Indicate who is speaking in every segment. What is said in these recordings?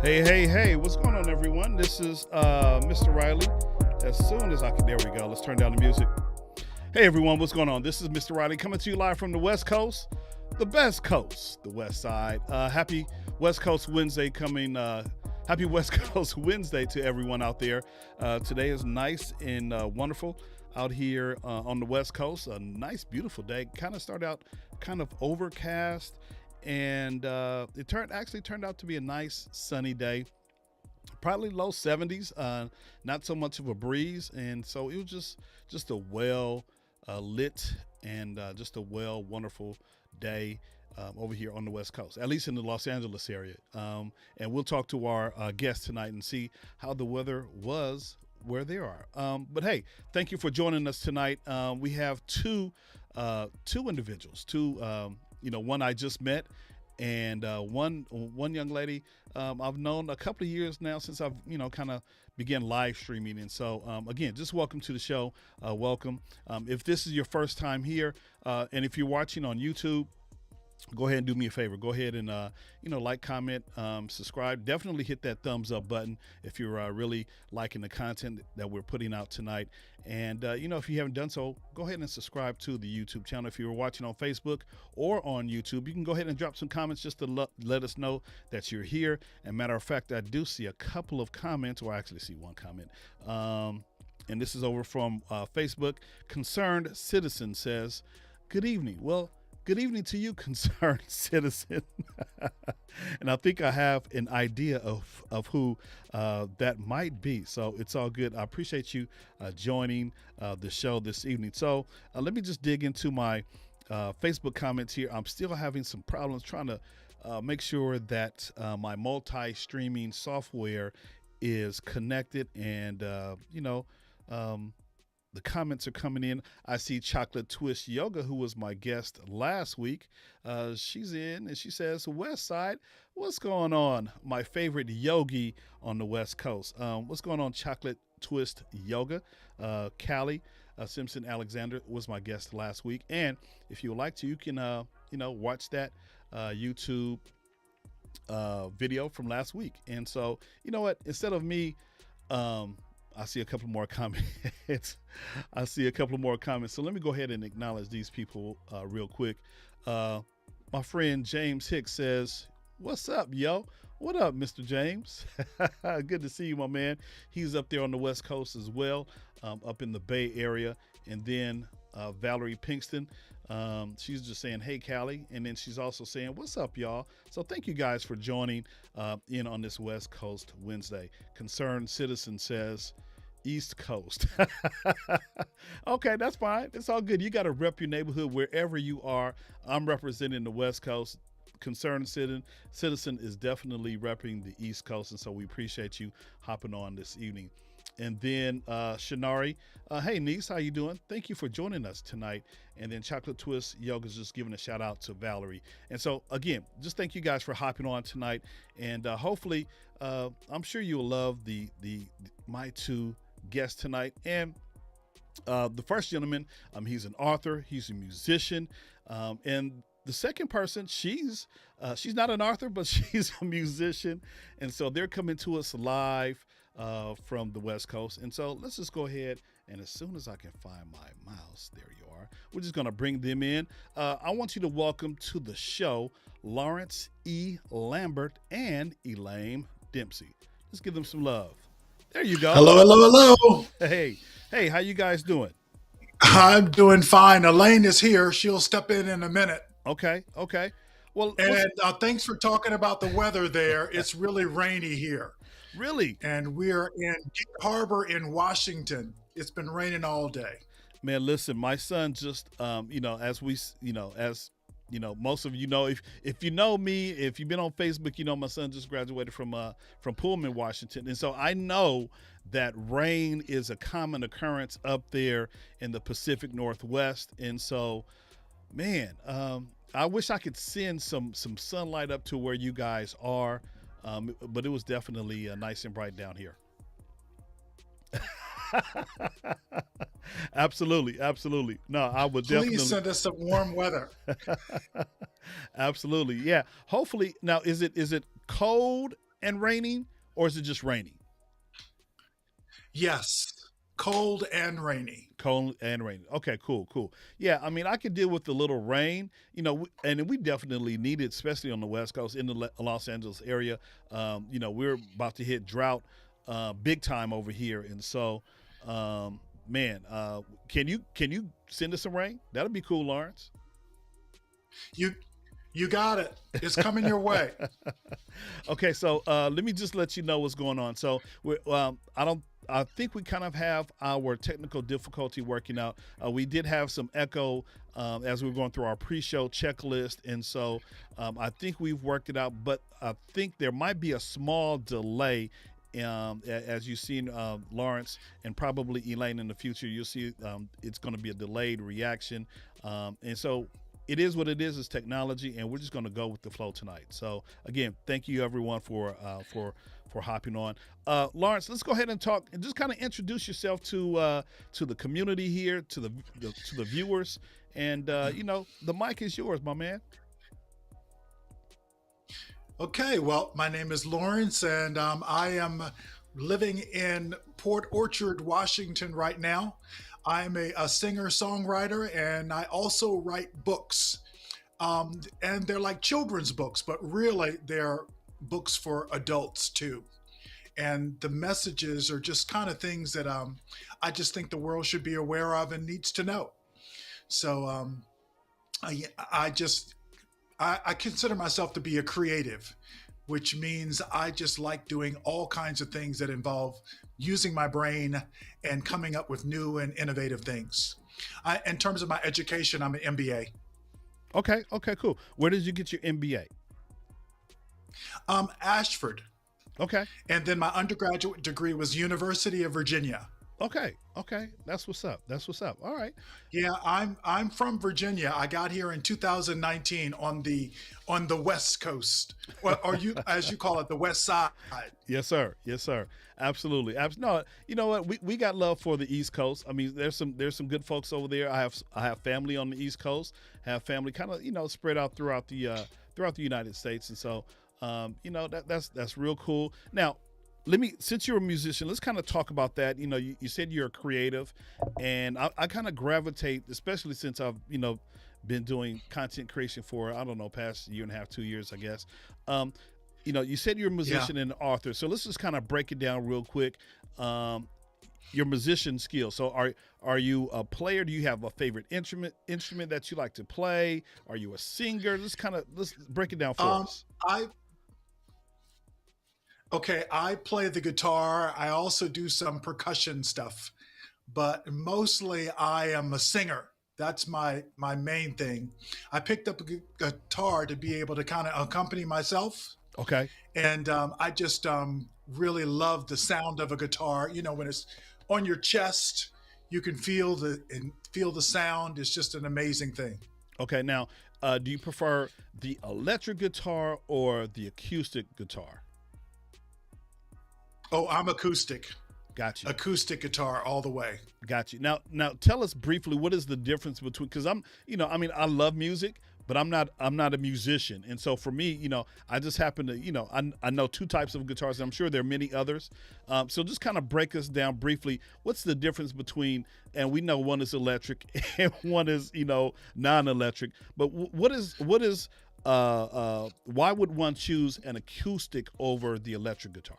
Speaker 1: Hey, what's going on, everyone? This is Mr. Riley. As soon as I can, there we go. Let's turn down the music. Hey, everyone, what's going on? This is Mr. Riley coming to you live from the West Coast, the best coast, the West Side. Happy West Coast Wednesday happy West Coast Wednesday to everyone out there. Today is nice and wonderful out here on the West Coast. A nice, beautiful day. Kind of started out kind of overcast, and it turned out to be a nice sunny day. Probably low 70s, not so much of a breeze, and so it was just a well lit and just a wonderful day over here on the West Coast, at least in the Los Angeles area. And we'll talk to our guests tonight and see how the weather was where they are. But hey, thank you for joining us tonight. We have two individuals, one I just met, and one young lady I've known a couple of years now since I've kind of began live streaming. And so again, just welcome to the show. Welcome. If this is your first time here, and if you're watching on YouTube, go ahead and do me a favor. Go ahead and like, comment, subscribe. Definitely hit that thumbs up button if you're really liking the content that we're putting out tonight. And if you haven't done so, go ahead and subscribe to the YouTube channel. If you're watching on Facebook or on YouTube, you can go ahead and drop some comments just to let us know that you're here. And matter of fact, I do see a couple of comments, or I actually see one comment. And this is over from Facebook. Concerned Citizen says, "Good evening." Well, good evening to you, concerned citizen. And I think I have an idea of who that might be. So it's all good. I appreciate you joining the show this evening. So let me just dig into my Facebook comments here. I'm still having some problems trying to make sure that my multi-streaming software is connected, and the comments are coming in. I see Chocolate Twist Yoga, who was my guest last week. She's in, and she says, "West Side, what's going on? My favorite yogi on the West Coast." What's going on, Chocolate Twist Yoga? Callie Simpson Alexander was my guest last week. And if you would like to, you can, watch that YouTube video from last week. And so, you know what? Instead of me, I see a couple more comments. So let me go ahead and acknowledge these people real quick. My friend James Hicks says, "What's up, yo?" What up, Mr. James? Good to see you, my man. He's up there on the West Coast as well, up in the Bay Area. And then Valerie Pinkston, she's just saying, "Hey, Callie." And then she's also saying, "What's up, y'all?" So thank you guys for joining in on this West Coast Wednesday. Concerned Citizen says, East Coast. Okay, that's fine. It's all good. You got to rep your neighborhood wherever you are. I'm representing the West Coast. Concerned Citizen is definitely repping the East Coast, and so we appreciate you hopping on this evening. And then Shanari, "Hey, niece, how you doing? Thank you for joining us tonight." And then Chocolate Twist Yoga's just giving a shout out to Valerie. And so again, just thank you guys for hopping on tonight. And hopefully, I'm sure you'll love my two guests tonight. And the first gentleman, he's an author, he's a musician, and the second person, she's not an author, but she's a musician. And so they're coming to us live from the West Coast. And so let's just go ahead, and as soon as I can find my mouse, there you are, we're just going to bring them in. I want you to welcome to the show Lawrence E. Lambert and Elaine Dempsey. Let's give them some love. There you go.
Speaker 2: Hello.
Speaker 1: Hey, how you guys doing?
Speaker 2: I'm doing fine. Elaine is here. She'll step in a minute.
Speaker 1: Okay. Well,
Speaker 2: and thanks for talking about the weather there. It's really rainy here.
Speaker 1: Really?
Speaker 2: And we're in Gig Harbor in Washington. It's been raining all day.
Speaker 1: Man, listen, my son just, most of you know, if you know me, if you've been on Facebook, my son just graduated from Pullman, Washington. And so I know that rain is a common occurrence up there in the Pacific Northwest. And so, man, I wish I could send some sunlight up to where you guys are. But it was definitely nice and bright down here. Absolutely. No, I would definitely.
Speaker 2: Please send us some warm weather.
Speaker 1: Absolutely. Yeah. Hopefully. Now, is it cold and raining, or is it just raining?
Speaker 2: Yes, cold and rainy.
Speaker 1: Cold and raining. Okay, cool, cool. Yeah, I mean, I could deal with the little rain, and we definitely need it, especially on the West Coast in the Los Angeles area. We're about to hit drought big time over here, and so, man, can you send us some rain? That'll be cool, Lawrence.
Speaker 2: You you got it. It's coming your way.
Speaker 1: Okay, so let me just let you know what's going on. So I don't. I think we kind of have our technical difficulty working out. We did have some echo as we were going through our pre-show checklist, and so I think we've worked it out. But I think there might be a small delay. As you've seen Lawrence and probably Elaine in the future, you'll see it's going to be a delayed reaction, and so it is what it is. It's technology, and we're just going to go with the flow tonight. So again, thank you everyone for hopping on. Lawrence, let's go ahead and talk and just kind of introduce yourself to the community here, to the viewers, and the mic is yours, my man.
Speaker 2: Okay, well, my name is Lawrence, and I am living in Port Orchard, Washington right now. I'm a singer songwriter, and I also write books. And they're like children's books, but really they're books for adults too. And the messages are just kind of things that I just think the world should be aware of and needs to know. So I just I consider myself to be a creative, which means I just like doing all kinds of things that involve using my brain and coming up with new and innovative things. In terms of my education, I'm an MBA.
Speaker 1: Okay, okay, cool. Where did you get your MBA?
Speaker 2: Ashford.
Speaker 1: Okay.
Speaker 2: And then my undergraduate degree was University of Virginia.
Speaker 1: Okay, okay, that's what's up. That's what's up. All right.
Speaker 2: Yeah, I'm from Virginia. I got here in 2019 on the West Coast, or you as you call it, the West Side.
Speaker 1: Yes, sir. Yes, sir. Absolutely. No, you know what? We got love for the East Coast. I mean, there's some good folks over there. I have family on the East Coast. Have family kind of spread out throughout the United States, and so that's real cool. Now, since you're a musician, let's kind of talk about that. You said you're a creative, and I kind of gravitate, especially since I've been doing content creation for, I don't know, past year and a half, 2 years, I guess. You said you're a
Speaker 2: Yeah.
Speaker 1: musician and an author, so let's just kind of break it down real quick. Your musician skills. So are you a player? Do you have a favorite instrument that you like to play? Are you a singer? Let's break it down for
Speaker 2: Um,
Speaker 1: us.
Speaker 2: I Okay, I play the guitar. I also do some percussion stuff, but mostly I am a singer. That's my main thing. I picked up a guitar to be able to kind of accompany myself,
Speaker 1: Okay.
Speaker 2: and I just really love the sound of a guitar. When it's on your chest, you can feel the sound. It's just an amazing thing.
Speaker 1: Okay. Now, do you prefer the electric guitar or the acoustic guitar?
Speaker 2: Oh, I'm acoustic,
Speaker 1: Got you.
Speaker 2: acoustic guitar all the way.
Speaker 1: Got you. Now tell us briefly what is the difference between, because I mean, I love music, but I'm not a musician, and so for me, I just happen to, I know two types of guitars, and I'm sure there are many others. So just kind of break us down briefly. What's the difference between, and we know one is electric and one is non-electric, but what is why would one choose an acoustic over the electric guitar?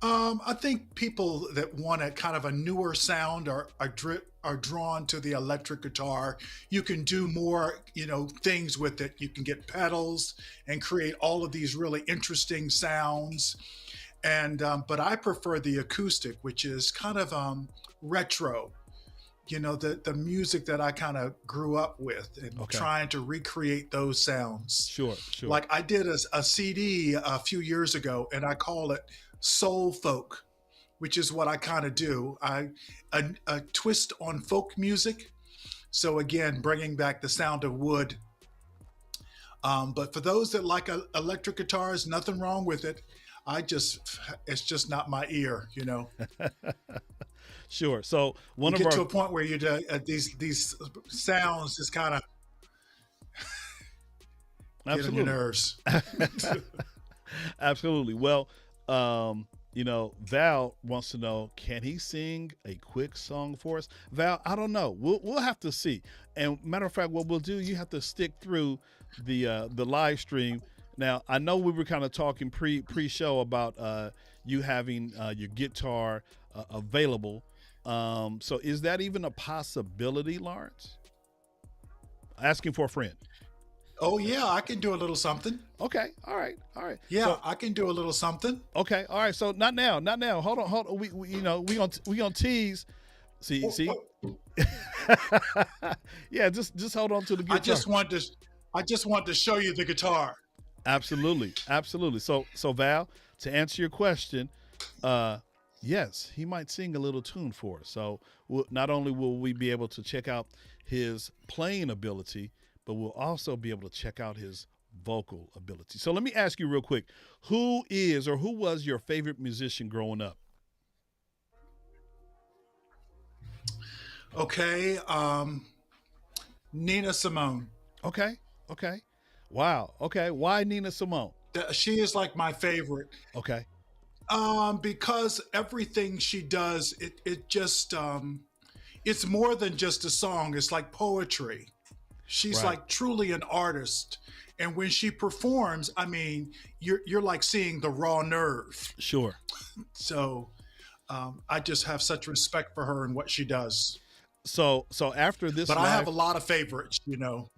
Speaker 2: I think people that want a kind of a newer sound are drawn to the electric guitar. You can do more, things with it. You can get pedals and create all of these really interesting sounds. And but I prefer the acoustic, which is kind of retro. The music that I kind of grew up with, and
Speaker 1: Okay.
Speaker 2: trying to recreate those sounds.
Speaker 1: Sure, sure.
Speaker 2: Like I did a CD a few years ago, and I call it Soul Folk, which is what I kind of do. A twist on folk music. So again, bringing back the sound of wood. But for those that like electric guitars, nothing wrong with it. It's just not my ear.
Speaker 1: Sure. So
Speaker 2: You
Speaker 1: one of
Speaker 2: get to
Speaker 1: our
Speaker 2: a point where these sounds just kind of Get on your
Speaker 1: Absolutely.
Speaker 2: nerves.
Speaker 1: Absolutely. Well, Val wants to know, can he sing a quick song for us? Val, I don't know. We'll have to see. And matter of fact, what we'll do, you have to stick through the live stream. Now, I know we were kind of talking pre show about you having your guitar available. So is that even a possibility, Lawrence? Asking for a friend.
Speaker 2: Oh yeah, I can do a little something.
Speaker 1: Okay. All right. All right.
Speaker 2: Yeah,
Speaker 1: So
Speaker 2: I can do a little something.
Speaker 1: okay. All right. So not now. Not now. Hold on. Hold on. We gonna tease. See.
Speaker 2: Oh,
Speaker 1: See.
Speaker 2: oh,
Speaker 1: Yeah. Just hold on to the
Speaker 2: I
Speaker 1: guitar.
Speaker 2: just want to, I just want to show you the guitar.
Speaker 1: Absolutely. Absolutely. So Val, to answer your question, uh, yes, he might sing a little tune for us. So not only will we be able to check out his playing ability, but we'll also be able to check out his vocal ability. So let me ask you real quick, who is or who was your favorite musician growing up?
Speaker 2: Okay, Nina Simone.
Speaker 1: Okay. Okay. Wow. Okay. Why Nina Simone?
Speaker 2: She is like my favorite.
Speaker 1: Okay.
Speaker 2: Because everything she does, it just it's more than just a song. It's like poetry. She's
Speaker 1: Right.
Speaker 2: like truly an artist. And when she performs, I mean, you're like seeing the raw nerve.
Speaker 1: Sure.
Speaker 2: So I just have such respect for her and what she does.
Speaker 1: So after this
Speaker 2: But I have
Speaker 1: live,
Speaker 2: a lot of favorites.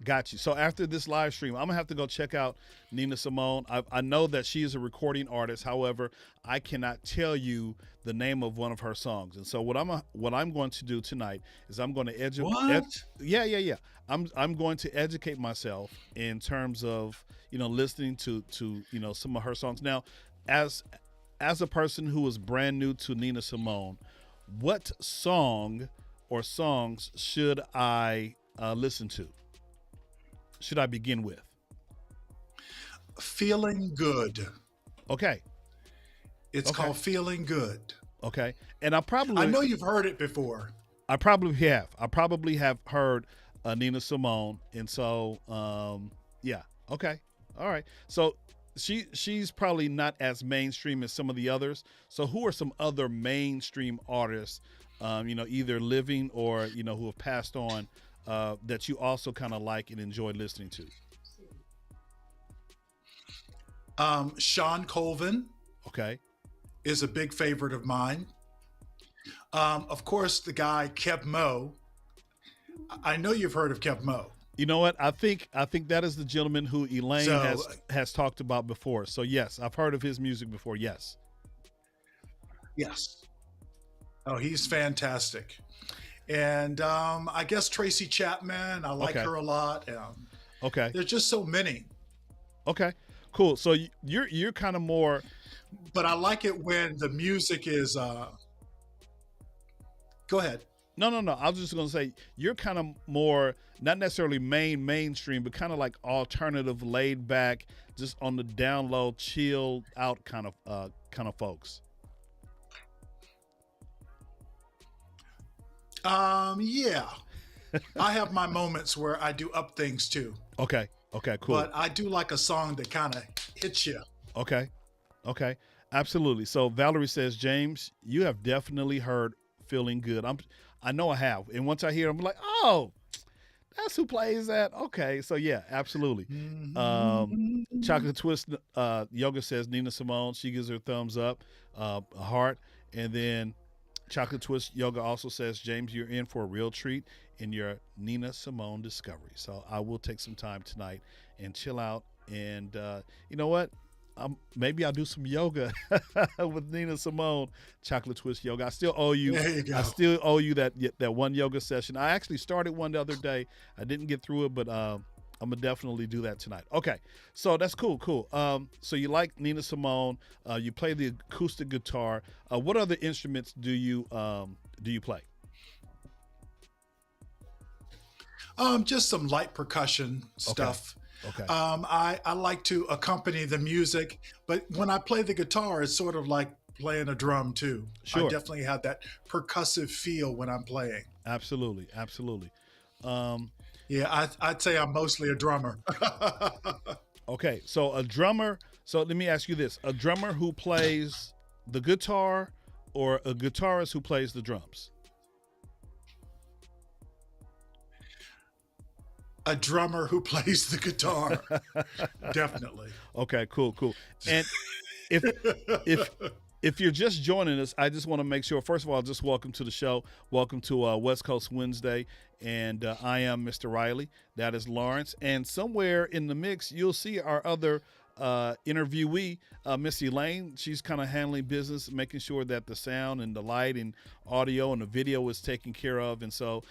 Speaker 1: got you. So after this live stream, I'm gonna have to go check out Nina Simone. I know that she is a recording artist. However, I cannot tell you the name of one of her songs. And so what I'm going to do tonight is I'm going to
Speaker 2: What?
Speaker 1: yeah. I'm going to educate myself in terms of listening to some of her songs. Now, as as a person who is brand new to Nina Simone, what song or songs should I listen to? Should I begin with?
Speaker 2: Feeling Good.
Speaker 1: Okay,
Speaker 2: It's
Speaker 1: okay,
Speaker 2: called Feeling Good.
Speaker 1: okay. And I
Speaker 2: I
Speaker 1: probably,
Speaker 2: know you've heard it before.
Speaker 1: I probably have, I probably have heard Nina Simone, and so yeah, okay, all right. So she's probably not as mainstream as some of the others. So who are some other mainstream artists, either living or who have passed on, that you also kind of like and enjoy listening to?
Speaker 2: Sean Colvin
Speaker 1: Okay.
Speaker 2: is a big favorite of mine. Of course, the guy Kev Mo. I know you've heard of Kev Mo.
Speaker 1: You know what? I think that is the gentleman who Elaine
Speaker 2: So
Speaker 1: has talked about before. So yes, I've heard of his music before. Yes.
Speaker 2: yes. Oh, he's fantastic. And I guess Tracy Chapman. I like
Speaker 1: Okay.
Speaker 2: her a lot.
Speaker 1: Okay.
Speaker 2: There's just so many.
Speaker 1: Okay. Cool. So you're kind of more.
Speaker 2: But I like it when the music is. Go ahead.
Speaker 1: No. I was just gonna say you're kind of more not necessarily mainstream, but kind of like alternative, laid back, just on the down low, chill out kind of folks.
Speaker 2: Yeah. I have my moments where I do up things too.
Speaker 1: Okay. Okay. Cool.
Speaker 2: But I do like a song that kind of hits you.
Speaker 1: Okay. Okay. Absolutely. So Valerie says, James, you have definitely heard "Feeling Good." I know I have, and once I hear, it, I'm like, oh, that's who plays that. Okay. So yeah, absolutely. Um, Chocolate Twist Yoga says Nina Simone. She gives her thumbs up, a heart, and then Chocolate Twist Yoga also says, James, you're in for a real treat in your Nina Simone discovery. So I will take some time tonight and chill out. And you know what? Maybe I'll do some yoga with Nina Simone, Chocolate Twist Yoga. I still owe you.
Speaker 2: There you
Speaker 1: I
Speaker 2: go.
Speaker 1: still owe you that one yoga session. I actually started one the other day. I didn't get through it, but I'm gonna definitely do that tonight. Okay, so that's cool. Cool. So you like Nina Simone? You play the acoustic guitar. What other instruments do you play?
Speaker 2: Just some light percussion
Speaker 1: Okay.
Speaker 2: stuff.
Speaker 1: Okay.
Speaker 2: I like to accompany the music, but when I play the guitar, it's sort of like playing a drum too. I
Speaker 1: Sure.
Speaker 2: definitely have that percussive feel when I'm playing.
Speaker 1: Absolutely. Absolutely. Um,
Speaker 2: Yeah, I'd say I'm mostly a drummer.
Speaker 1: Okay, so a drummer. So let me ask you this: a drummer who plays the guitar, or a guitarist who plays the drums?
Speaker 2: A drummer who plays the guitar, definitely.
Speaker 1: Okay, cool, cool. And if if if you're just joining us, I just want to make sure. First of all, just welcome to the show. Welcome to West Coast Wednesday, and I am Mr. Riley. That is Lawrence, and somewhere in the mix, you'll see our other interviewee, Miss Elaine. She's kind of handling business, making sure that the sound and the light and audio and the video is taken care of. And so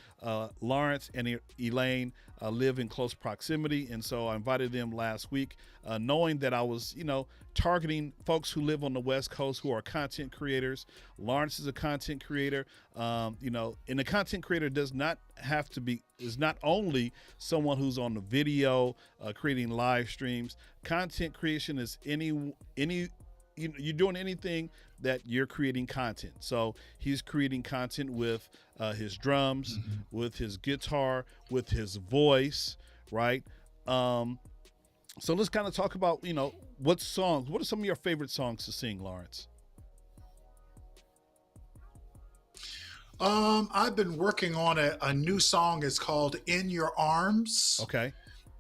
Speaker 1: Lawrence and Elaine live in close proximity, and so I invited them last week, knowing that I was, targeting folks who live on the West Coast who are content creators. Lawrence is a content creator, and a content creator does not have to be is not only someone who's on the video, creating live streams. Content creation is any you're doing anything that you're creating content. So he's creating content with his drums, with his guitar, with his voice, right? So let's kind of talk about, what songs, what are some of your favorite songs to sing, Lawrence?
Speaker 2: I've been working on a new song. It's called "In Your Arms,"
Speaker 1: Okay.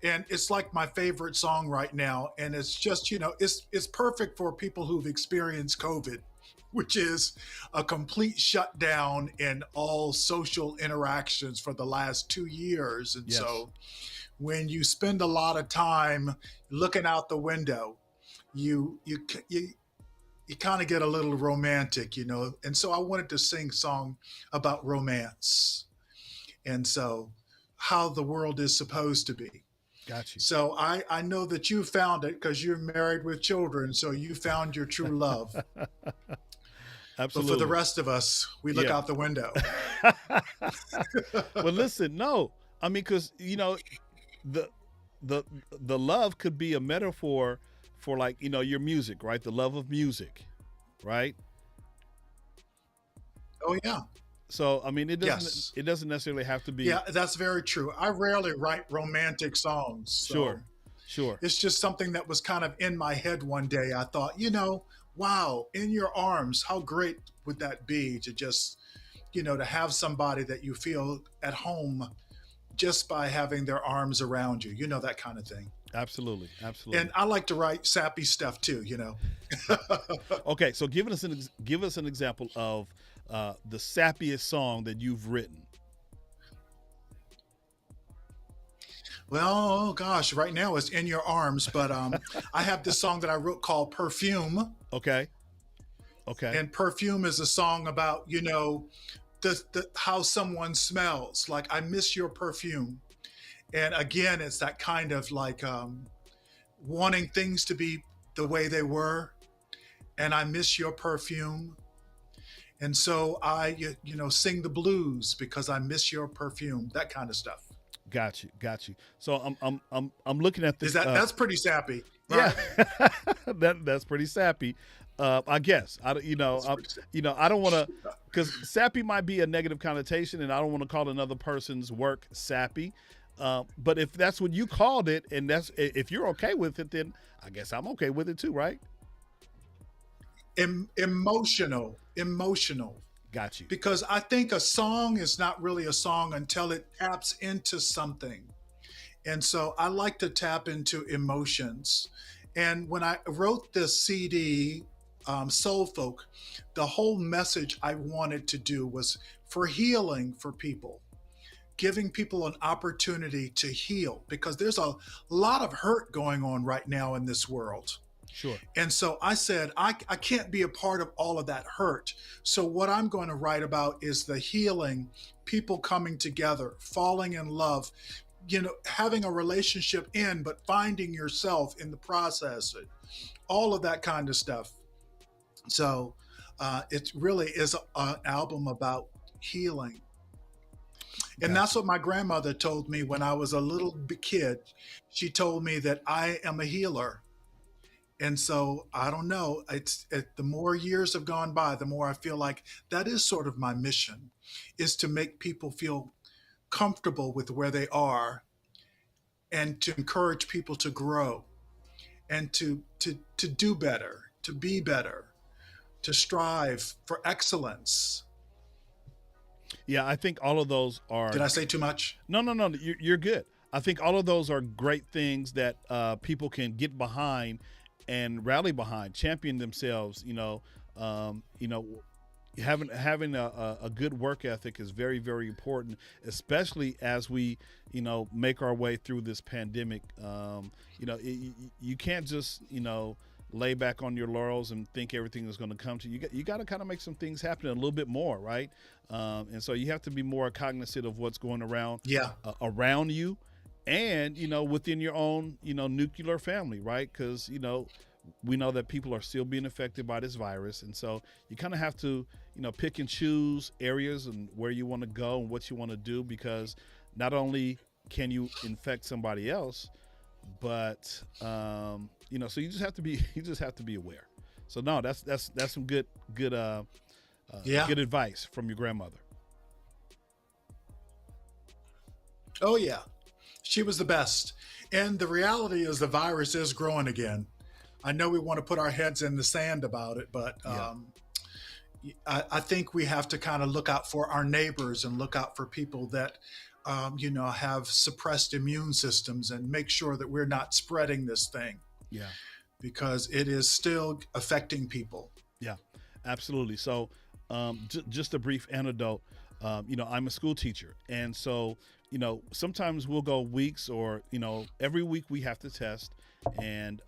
Speaker 2: and it's like my favorite song right now. And it's just, it's perfect for people who've experienced COVID, which is a complete shutdown in all social interactions for the last 2 years. And
Speaker 1: Yes.
Speaker 2: so, when you spend a lot of time looking out the window, you you kind of get a little romantic, And so I wanted to sing a song about romance, and so how the world is supposed to be.
Speaker 1: Got you.
Speaker 2: So I know that you found it because you're married with children, so you found your true love. But for the
Speaker 1: Absolutely.
Speaker 2: rest of us, we look
Speaker 1: Yeah.
Speaker 2: out the window.
Speaker 1: Well, listen, no, I mean, because the the the love could be a metaphor for, like, your music, right? The love of music, right?
Speaker 2: Oh yeah,
Speaker 1: So I mean,
Speaker 2: yes,
Speaker 1: it doesn't necessarily have to be.
Speaker 2: yeah, that's very true. I rarely write romantic songs, so
Speaker 1: Sure, sure.
Speaker 2: it's just something that was kind of in my head one day. I thought, wow, in your arms, how great would that be to just, to have somebody that you feel at home just by having their arms around you, that kind of thing.
Speaker 1: Absolutely, absolutely.
Speaker 2: And I like to write sappy stuff too.
Speaker 1: Okay, so give us an example of the sappiest song that you've written.
Speaker 2: Well, oh gosh, right now it's in your arms, but I have this song that I wrote called Perfume.
Speaker 1: Okay, okay,
Speaker 2: And Perfume is a song about, the how someone smells. Like, I miss your perfume. And again, it's that kind of like wanting things to be the way they were. And I miss your perfume. And so I, sing the blues because I miss your perfume, that kind of stuff.
Speaker 1: got you, got you. So I'm looking at
Speaker 2: Is
Speaker 1: this.
Speaker 2: that's pretty sappy,
Speaker 1: Yeah,
Speaker 2: right?
Speaker 1: that's pretty sappy. I guess
Speaker 2: That's pretty sappy.
Speaker 1: I don't want to, because sappy might be a negative connotation, and I don't want to call another person's work sappy. But if that's what you called it, and if you're okay with it, then I guess I'm okay with it too, right?
Speaker 2: Emotional.
Speaker 1: Got you.
Speaker 2: Because I think a song is not really a song until it taps into something. And so I like to tap into emotions. And when I wrote this CD, Soul Folk, the whole message I wanted to do was for healing for people, giving people an opportunity to heal because there's a lot of hurt going on right now in this world.
Speaker 1: Sure.
Speaker 2: And so I said, I can't be a part of all of that hurt. So what I'm going to write about is the healing, people coming together, falling in love, having a relationship in, but finding yourself in the process, and all of that kind of stuff. So it really is an album about healing. And
Speaker 1: Got
Speaker 2: that's
Speaker 1: you.
Speaker 2: what my grandmother told me when I was a little kid. She told me that I am a healer. And so I don't know. The more years have gone by, the more I feel like that is sort of my mission, is to make people feel comfortable with where they are and to encourage people to grow. and to do better, to be better, to strive for excellence.
Speaker 1: Yeah, I think all of those are.
Speaker 2: Did I say too much?
Speaker 1: No, no, no. You're good. I think all of those are great things that people can get behind and rally behind, champion themselves. You know, having a good work ethic is very, very important, especially as we make our way through this pandemic. You can't just lay back on your laurels and think everything is going to come to you. You got to kind of make some things happen a little bit more, right? And so you have to be more cognizant of what's going around
Speaker 2: Yeah.
Speaker 1: around you, and within your own nuclear family, right? Because we know that people are still being affected by this virus, and so you kind of have to pick and choose areas and where you want to go and what you want to do, because not only can you infect somebody else, but so you just have to be you just have to be aware. So no, that's some
Speaker 2: Yeah.
Speaker 1: good advice from your grandmother.
Speaker 2: Oh, yeah. She was the best. And the reality is the virus is growing again. I know we want to put our heads in the sand about it, but
Speaker 1: Yeah.
Speaker 2: I think we have to kind of look out for our neighbors and look out for people that, have suppressed immune systems, and make sure that we're not spreading this thing,
Speaker 1: Yeah.
Speaker 2: because it is still affecting people.
Speaker 1: Yeah, absolutely. So, just a brief anecdote. I'm a school teacher, and so sometimes we'll go weeks, or every week we have to test, and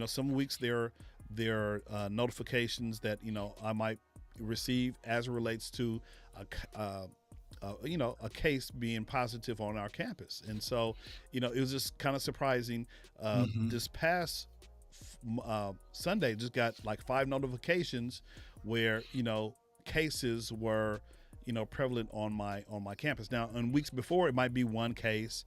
Speaker 1: some weeks there are notifications that I might receive as it relates to a case being positive on our campus, and so it was just kind of surprising.
Speaker 2: Hmm.
Speaker 1: This past Sunday, just got like 5 notifications where cases were prevalent on my campus. Now, in weeks before, it might be one case.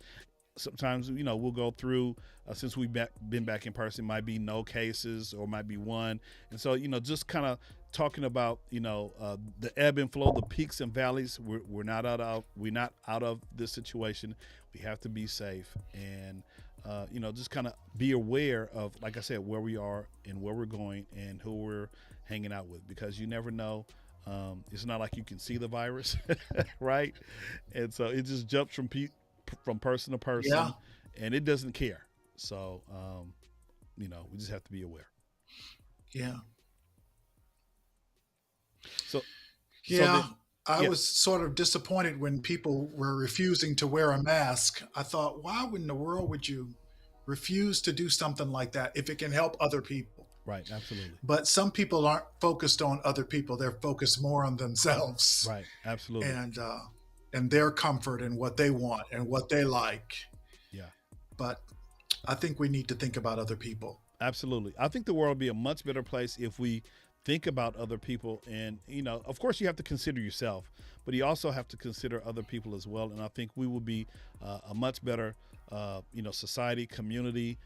Speaker 1: Sometimes we'll go through, since we've been back in person, it might be no cases or might be one. And so just kind of talking about the ebb and flow, the peaks and valleys. We're not out of this situation. We have to be safe, and just kind of be aware of, like I said, where we are and where we're going and who we're hanging out with, because you never know. It's not like you can see the virus, right? And so it just jumps from person to
Speaker 2: Yeah.
Speaker 1: person, and it doesn't care. So we just have to be aware.
Speaker 2: Yeah.
Speaker 1: So so
Speaker 2: Yeah.
Speaker 1: then,
Speaker 2: I
Speaker 1: yeah,
Speaker 2: was sort of disappointed when people were refusing to wear a mask. I thought, why in the world would you refuse to do something like that if it can help other people?
Speaker 1: right, absolutely,
Speaker 2: But some people aren't focused on other people. They're focused more on themselves
Speaker 1: right, absolutely,
Speaker 2: and their comfort and what they want and what they like.
Speaker 1: yeah.
Speaker 2: But I think we need to think about other people.
Speaker 1: Absolutely. I think the world would be a much better place if we think about other people. And, of course, you have to consider yourself, but you also have to consider other people as well. And I think we will be a much better, society, community,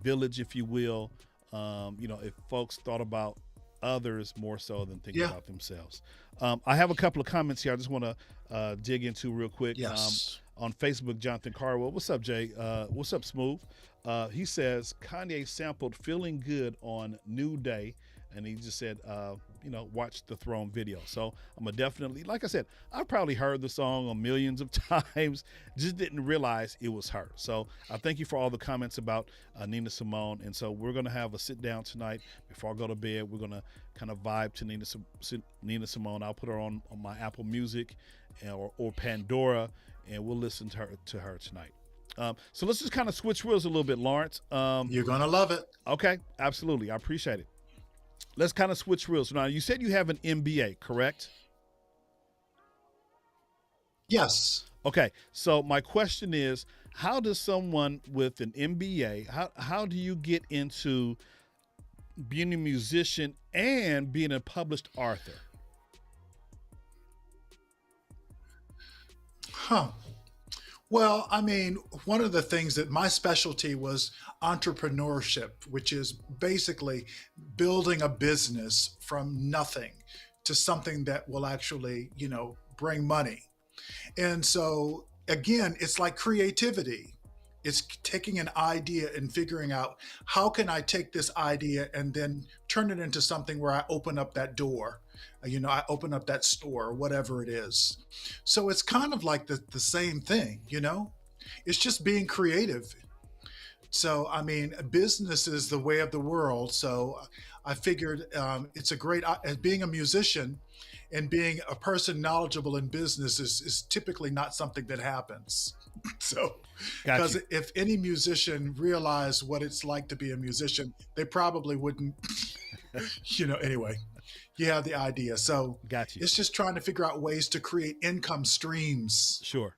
Speaker 1: village, if you will, if folks thought about others more so than thinking
Speaker 2: Yeah.
Speaker 1: about themselves. I have a couple of comments here I just want to dig into real quick.
Speaker 2: Yes.
Speaker 1: On Facebook, Jonathan Carwell. What's up, Jay? What's up, Smooth? He says Kanye sampled "Feeling Good" on New Day, and he just said, watch the Throne video. So I'm gonna definitely, like I said, I probably heard the song on millions of times, just didn't realize it was her. So I thank you for all the comments about Nina Simone, and so we're gonna have a sit down tonight before I go to bed. We're gonna kind of vibe to Nina Simone. I'll put her on my Apple Music or Pandora, and we'll listen to her tonight. So let's just kind of switch wheels a little bit, Lawrence.
Speaker 2: You're going to love it.
Speaker 1: Okay, absolutely. I appreciate it. Let's kind of switch wheels. Now, you said you have an MBA, correct?
Speaker 2: Yes.
Speaker 1: Okay, so my question is, how does someone with an MBA, how do you get into being a musician and being a published author?
Speaker 2: Huh. Well, I mean, one of the things that my specialty was entrepreneurship, which is basically building a business from nothing to something that will actually, bring money. And so, again, it's like creativity. It's taking an idea and figuring out how can I take this idea and then turn it into something where I open up that door. I open up that store or whatever it is. So it's kind of like the same thing, It's just being creative. So, I mean, business is the way of the world. So I figured it's a great, as being a musician and being a person knowledgeable in business is typically not something that happens. So,
Speaker 1: Got
Speaker 2: because
Speaker 1: you.
Speaker 2: if any musician realized what it's like to be a musician, they probably wouldn't, anyway, you have the idea. So
Speaker 1: Got you.
Speaker 2: it's just trying to figure out ways to create income streams.
Speaker 1: Sure.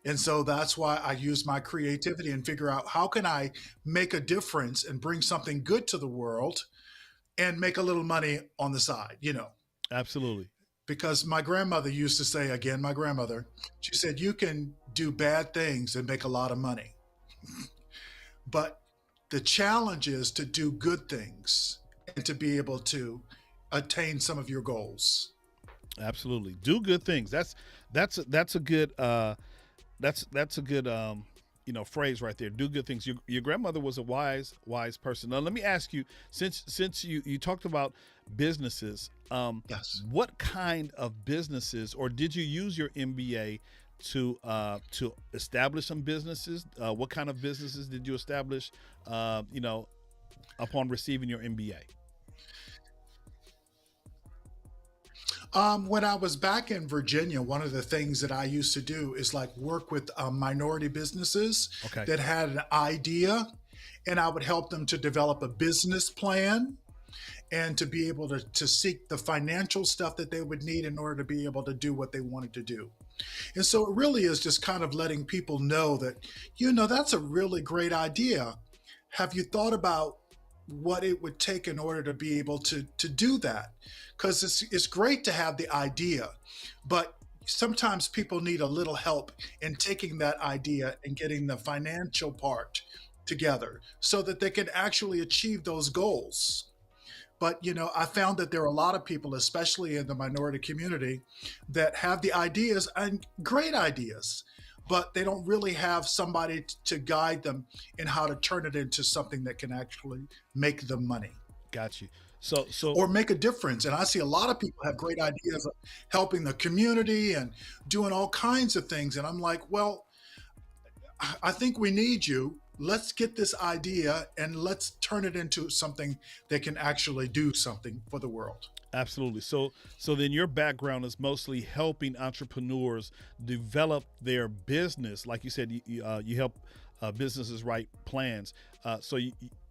Speaker 2: And so that's why I use my creativity and figure out how can I make a difference and bring something good to the world and make a little money on the side.
Speaker 1: Absolutely.
Speaker 2: Because my grandmother used to say, again, my grandmother, she said, you can do bad things and make a lot of money. But the challenge is to do good things and to be able to attain some of your goals.
Speaker 1: Absolutely. Do good things. That's a good that's a good phrase right there. Do good things. Your grandmother was a wise person. Now let me ask you, since you talked about businesses,
Speaker 2: Yes.
Speaker 1: what kind of businesses, or did you use your MBA to establish some businesses? What kind of businesses did you establish? Upon receiving your MBA.
Speaker 2: When I was back in Virginia, one of the things that I used to do is like work with minority businesses
Speaker 1: Okay.
Speaker 2: that had an idea, and I would help them to develop a business plan and to be able to seek the financial stuff that they would need in order to be able to do what they wanted to do. And so it really is just kind of letting people know that, that's a really great idea. Have you thought about what it would take in order to be able to do that? Because it's great to have the idea, but sometimes people need a little help in taking that idea and getting the financial part together so that they can actually achieve those goals. But I found that there are a lot of people, especially in the minority community, that have the ideas and great ideas, but they don't really have somebody to guide them in how to turn it into something that can actually make them money
Speaker 1: Got you. So
Speaker 2: or make a difference. And I see a lot of people have great ideas of helping the community and doing all kinds of things. And I'm like, well, I think we need you. Let's get this idea and let's turn it into something that can actually do something for the world.
Speaker 1: absolutely. So then your background is mostly helping entrepreneurs develop their business. Like you said, you help businesses write plans.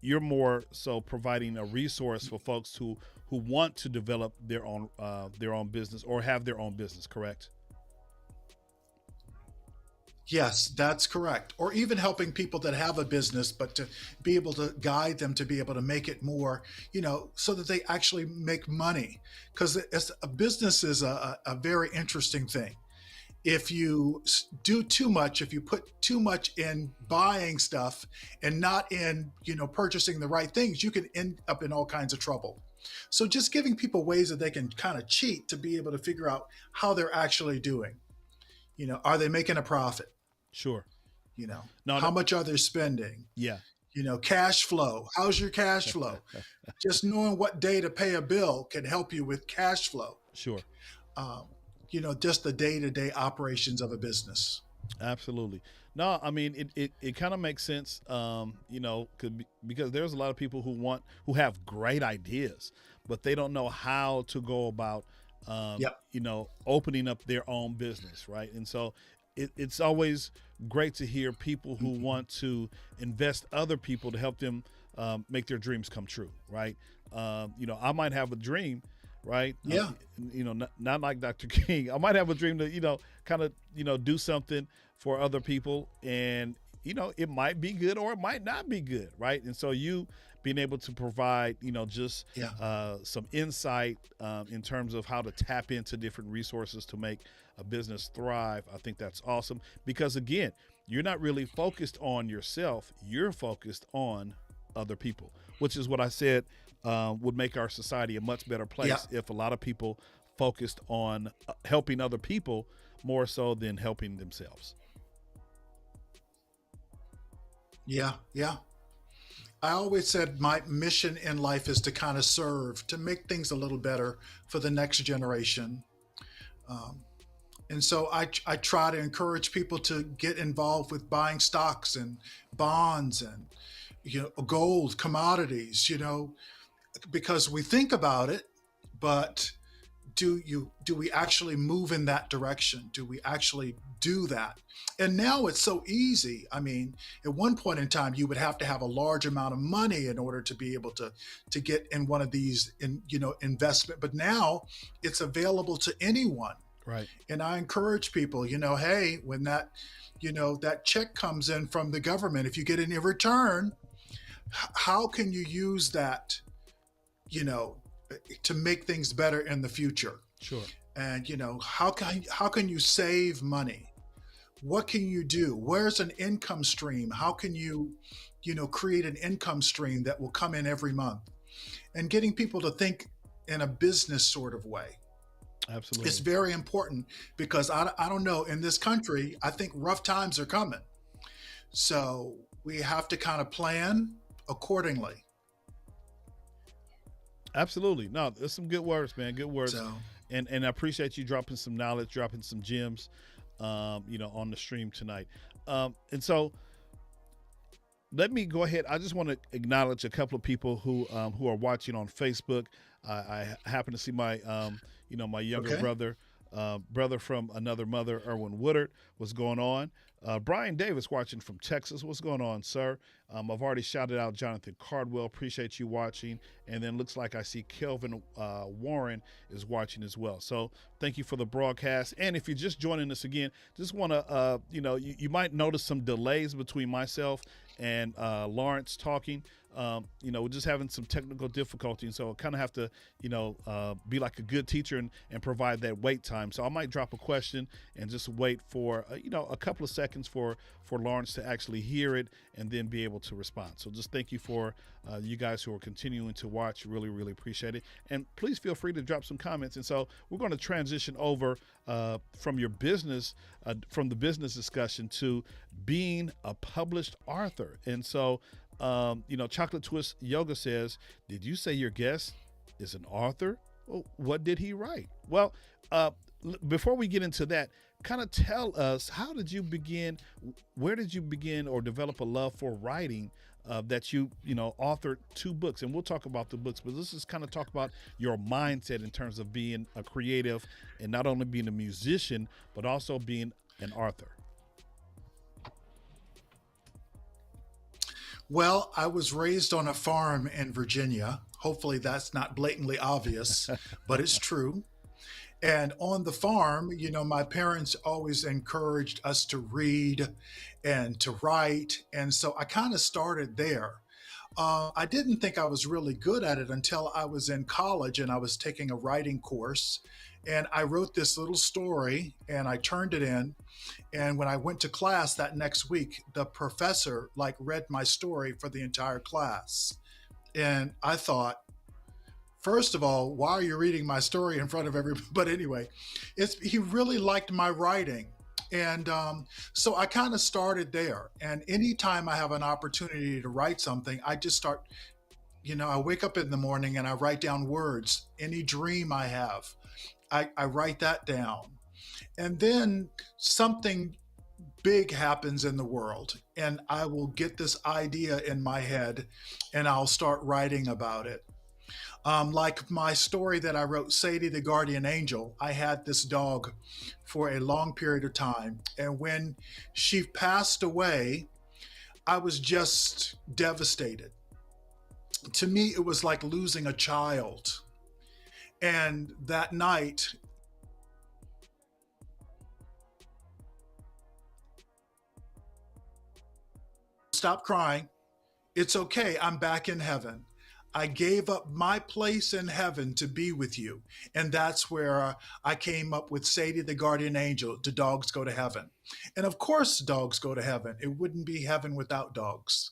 Speaker 1: You're more so providing a resource for folks who want to develop their own business or have their own business. Correct?
Speaker 2: Yes, that's correct. Or even helping people that have a business, but to be able to guide them to be able to make it more, so that they actually make money. Because a business is a very interesting thing. If you do too much, if you put too much in buying stuff and not in, purchasing the right things, you can end up in all kinds of trouble. So just giving people ways that they can kind of cheat to be able to figure out how they're actually doing. Are they making a profit?
Speaker 1: Sure.
Speaker 2: You know,
Speaker 1: No,
Speaker 2: how
Speaker 1: no.
Speaker 2: much are they spending?
Speaker 1: Yeah.
Speaker 2: Cash flow. How's your cash flow? Just knowing what day to pay a bill can help you with cash flow.
Speaker 1: Sure.
Speaker 2: Um, just the day-to-day operations of a business.
Speaker 1: Absolutely. No, I mean it kind of makes sense. Because there's a lot of people who have great ideas, but they don't know how to go about
Speaker 2: Yep.
Speaker 1: opening up their own business, right? And so it's always great to hear people who
Speaker 2: Mhm.
Speaker 1: want to invest other people to help them make their dreams come true, right? I might have a dream, right?
Speaker 2: Yeah.
Speaker 1: Not like Dr. King. I might have a dream to, kind of, do something for other people, and it might be good or it might not be good, right? And so you being able to provide, just
Speaker 2: Yeah.
Speaker 1: some insight in terms of how to tap into different resources to make a business thrive, I think that's awesome. Because again, you're not really focused on yourself; you're focused on other people, which is what I said would make our society a much better
Speaker 2: Yeah.
Speaker 1: place if a lot of people focused on helping other people more so than helping themselves.
Speaker 2: Yeah, yeah. I always said my mission in life is to kind of serve, to make things a little better for the next generation. Um, and so I try to encourage people to get involved with buying stocks and bonds and gold, commodities, because we think about it, but do we actually move in that direction? Do we actually do that? And now it's so easy. I mean, at one point in time you would have to have a large amount of money in order to be able to get in one of these investment, but now it's available to anyone.
Speaker 1: Right.
Speaker 2: And I encourage people, hey, when that check comes in from the government, if you get any return, how can you use that, you know, to make things better in the future?
Speaker 1: Sure.
Speaker 2: And how can you save money? What can you do? Where's an income stream? How can you create an income stream that will come in every month? And getting people to think in a business sort of way. It's
Speaker 1: Absolutely.
Speaker 2: very important because I don't know, in this country, I think rough times are coming. So we have to kind of plan accordingly.
Speaker 1: Absolutely. No, there's some good words, man. Good words.
Speaker 2: So,
Speaker 1: And I appreciate you dropping some knowledge, dropping some gems, on the stream tonight. And so let me go ahead. I just want to acknowledge a couple of people who are watching on Facebook. I happen to see my my younger
Speaker 2: okay.
Speaker 1: brother from another mother, Erwin Woodard. What's going on? Brian Davis watching from Texas. What's going on, sir? I've already shouted out Jonathan Cardwell. Appreciate you watching. And then looks like I see Kelvin Warren is watching as well. So thank you for the broadcast. And if you're just joining us again, just want to, you might notice some delays between myself and Lawrence talking. We're just having some technical difficulty, and so I kind of have to, be like a good teacher and provide that wait time. So I might drop a question and just wait for, a couple of seconds for Lawrence to actually hear it and then be able to respond. So just thank you for you guys who are continuing to watch. Really, really appreciate it. And please feel free to drop some comments. And so we're going to transition over from your business, from the business discussion to being a published author. And so, Chocolate Twist Yoga says, did you say your guest is an author? Well, what did he write? Well, before we get into that, kind of tell us, how did you begin? Where did you begin or develop a love for writing that you authored 2 books? And we'll talk about the books, but let's just kind of talk about your mindset in terms of being a creative and not only being a musician, but also being an author.
Speaker 2: Well, I was raised on a farm in Virginia. Hopefully, that's not blatantly obvious, but it's true. And on the farm, my parents always encouraged us to read and to write. And so I kind of started there. I didn't think I was really good at it until I was in college and I was taking a writing course. And I wrote this little story and I turned it in. And when I went to class that next week, the professor like read my story for the entire class. And I thought, first of all, why are you reading my story in front of everybody? But anyway, he really liked my writing. And so I kind of started there. And anytime I have an opportunity to write something, I just start, I wake up in the morning and I write down words. Any dream I have, I write that down. And then something big happens in the world, and I will get this idea in my head and I'll start writing about it. Like my story that I wrote, Sadie the Guardian Angel, I had this dog for a long period of time. And when she passed away, I was just devastated. To me, it was like losing a child. And that night, stop crying. It's okay. I'm back in heaven. I gave up my place in heaven to be with you. And that's where I came up with Sadie the Guardian Angel. Do dogs go to heaven? And of course, dogs go to heaven. It wouldn't be heaven without dogs.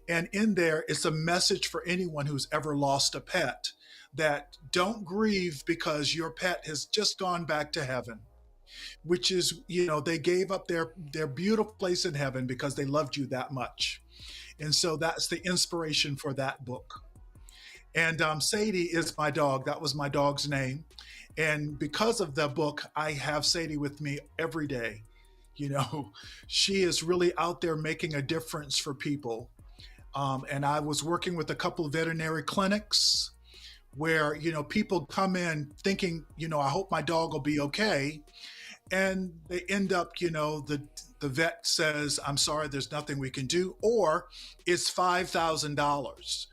Speaker 2: And in there, it's a message for anyone who's ever lost a pet, that don't grieve because your pet has just gone back to heaven, which is, they gave up their beautiful place in heaven because they loved you that much. And so that's the inspiration for that book. And Sadie is my dog. That was my dog's name. And because of the book, I have Sadie with me every day. You know, she is really out there making a difference for people. And I was working with a couple of veterinary clinics where, people come in thinking, I hope my dog will be okay. And they end up, the vet says, I'm sorry, there's nothing we can do, or it's $5,000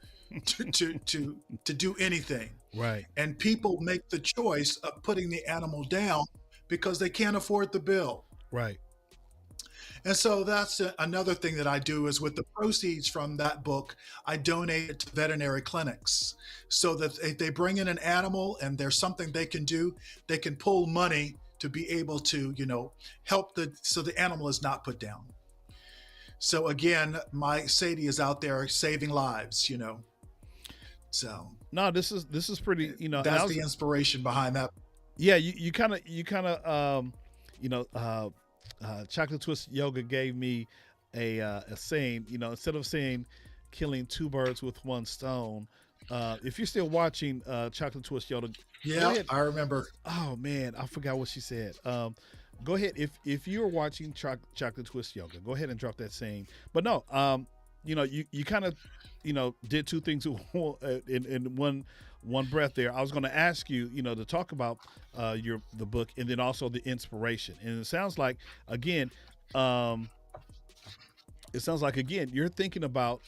Speaker 2: to do anything.
Speaker 1: Right.
Speaker 2: And people make the choice of putting the animal down because they can't afford the bill.
Speaker 1: Right.
Speaker 2: And so that's another thing that I do is with the proceeds from that book, I donate it to veterinary clinics so that if they bring in an animal and there's something they can do, they can pull money to be able to, help so the animal is not put down. So again, my Sadie is out there saving lives, So
Speaker 1: No, this is pretty,
Speaker 2: that's the inspiration behind that.
Speaker 1: yeah, you kind of you know, Chocolate Twist Yoga gave me a saying, instead of saying killing two birds with one stone. If you're still watching Chocolate Twist Yoga, go
Speaker 2: Yeah,
Speaker 1: ahead.
Speaker 2: I remember.
Speaker 1: Oh man, I forgot what she said. Go ahead, if you're watching Chocolate Twist Yoga, go ahead and drop that saying. But no, you kind of did two things in one breath there. I was going to ask you, to talk about the book and then also the inspiration. And it sounds like again, you're thinking about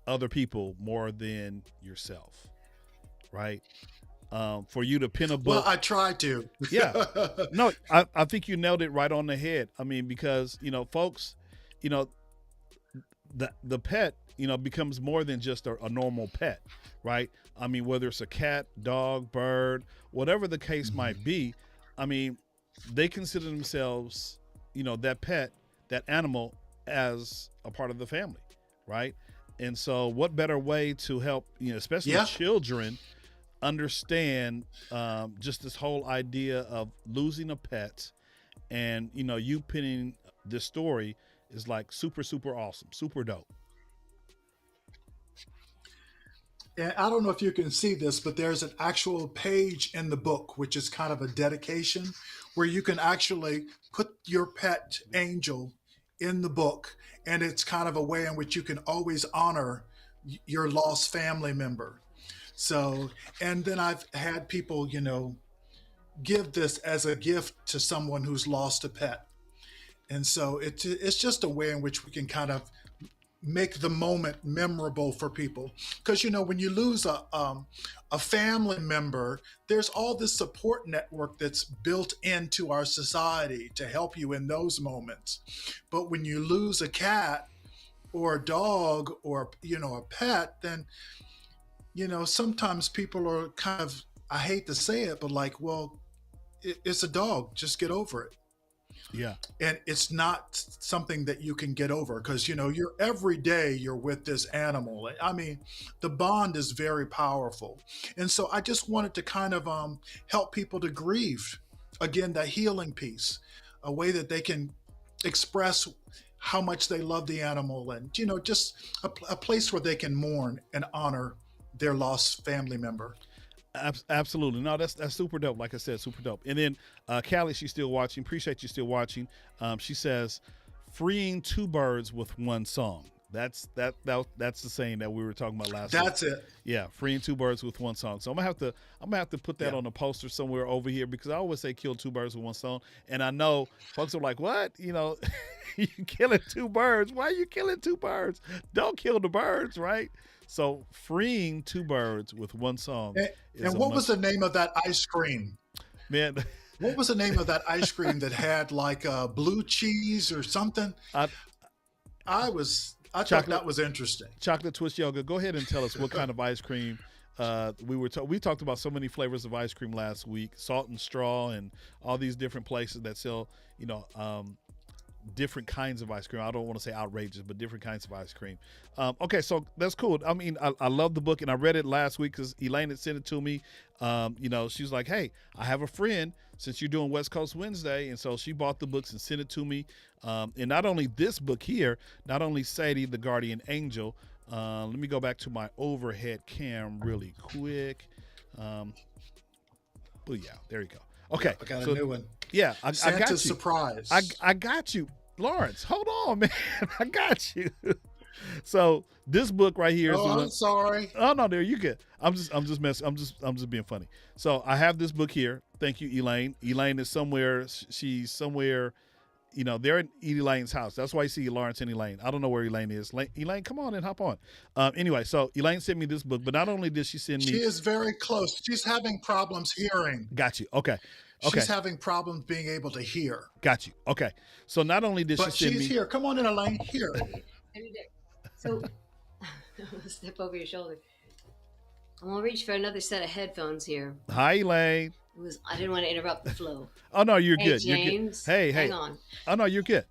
Speaker 1: other people more than yourself, right? For you to pin a
Speaker 2: Well,
Speaker 1: book.
Speaker 2: I try to.
Speaker 1: Yeah. No, I think you nailed it right on the head. I mean, because, folks, you know, the pet, becomes more than just a normal pet, right? I mean, whether it's a cat, dog, bird, whatever the case might be, I mean, they consider themselves, that pet, that animal as a part of the family, right? And so what better way to help, especially
Speaker 2: Yeah.
Speaker 1: children understand just this whole idea of losing a pet and, you pinning this story is like super, super awesome, super dope.
Speaker 2: And I don't know if you can see this, but there's an actual page in the book, which is kind of a dedication, where you can actually put your pet angel in the book. And it's kind of a way in which you can always honor your lost family member. So, and then I've had people, give this as a gift to someone who's lost a pet. And so it's just a way in which we can kind of make the moment memorable for people, because when you lose a family member, there's all this support network that's built into our society to help you in those moments. But when you lose a cat or a dog or a pet, then sometimes people are kind of, I hate to say it, but like, well, it's a dog, just get over it.
Speaker 1: Yeah.
Speaker 2: And it's not something that you can get over because you're every day you're with this animal. I mean, the bond is very powerful. And so I just wanted to kind of help people to grieve, again, that healing piece, a way that they can express how much they love the animal, and just a place where they can mourn and honor their lost family member.
Speaker 1: Absolutely. No, that's super dope. Like I said, super dope. And then Callie, she's still watching. Appreciate you still watching. She says, "Freeing two birds with one song." That's the saying that we were talking about last week.
Speaker 2: That's it.
Speaker 1: Yeah, freeing two birds with one song. So I'm gonna have to put that
Speaker 2: Yeah.
Speaker 1: on a poster somewhere over here because I always say kill two birds with one stone. And I know folks are like, what? You killing two birds. Why are you killing two birds? Don't kill the birds, right? So freeing two birds with one song
Speaker 2: And,
Speaker 1: is
Speaker 2: and
Speaker 1: a
Speaker 2: what was
Speaker 1: must.
Speaker 2: the name of that ice cream?
Speaker 1: Man,
Speaker 2: What was the name of that ice cream that had like blue cheese or something?
Speaker 1: I,
Speaker 2: I thought
Speaker 1: chocolate
Speaker 2: that was interesting.
Speaker 1: chocolate twist yoga. Go ahead and tell us what kind of ice cream. We talked about so many flavors of ice cream last week, salt and straw, and all these different places that sell, different kinds of ice cream. I don't want to say outrageous, but different kinds of ice cream. Okay, so that's cool. I mean, I love the book, and I read it last week because Elaine had sent it to me. She was like, "Hey, I have a friend since you're doing West Coast Wednesday," and so she bought the books and sent it to me. And not only this book here, not only Sadie the Guardian Angel. Let me go back to my overhead cam really quick. Booyah! There you go. Okay,
Speaker 2: I got a new one.
Speaker 1: Yeah, I got
Speaker 2: Santa's
Speaker 1: you.
Speaker 2: Surprise.
Speaker 1: I got you, Lawrence. Hold on, man. I got you. So this book right here is the
Speaker 2: Oh,
Speaker 1: one.
Speaker 2: I'm sorry.
Speaker 1: Oh no, there you good. I'm just messing. I'm just being funny. So I have this book here. Thank you, Elaine. Elaine is somewhere. She's somewhere. They're in Elaine's house. That's why you see Lawrence and Elaine. I don't know where Elaine is. Elaine, come on and hop on. Anyway, so Elaine sent me this book, but not only did she send me.
Speaker 2: She is very close. She's having problems hearing.
Speaker 1: Got you. Okay.
Speaker 2: She's having problems being able to hear.
Speaker 1: Got you. Okay. So not only did
Speaker 2: But
Speaker 1: she send me.
Speaker 2: she's here. Come on in, Elaine. Here.
Speaker 3: So, step over your shoulder. I'm gonna reach for another set of headphones here.
Speaker 1: Hi, Elaine.
Speaker 3: I didn't want to interrupt the flow.
Speaker 1: Oh no, you're
Speaker 3: Hey,
Speaker 1: good.
Speaker 3: James,
Speaker 1: You're good. Hey.
Speaker 3: hang on.
Speaker 1: Oh no, you're good.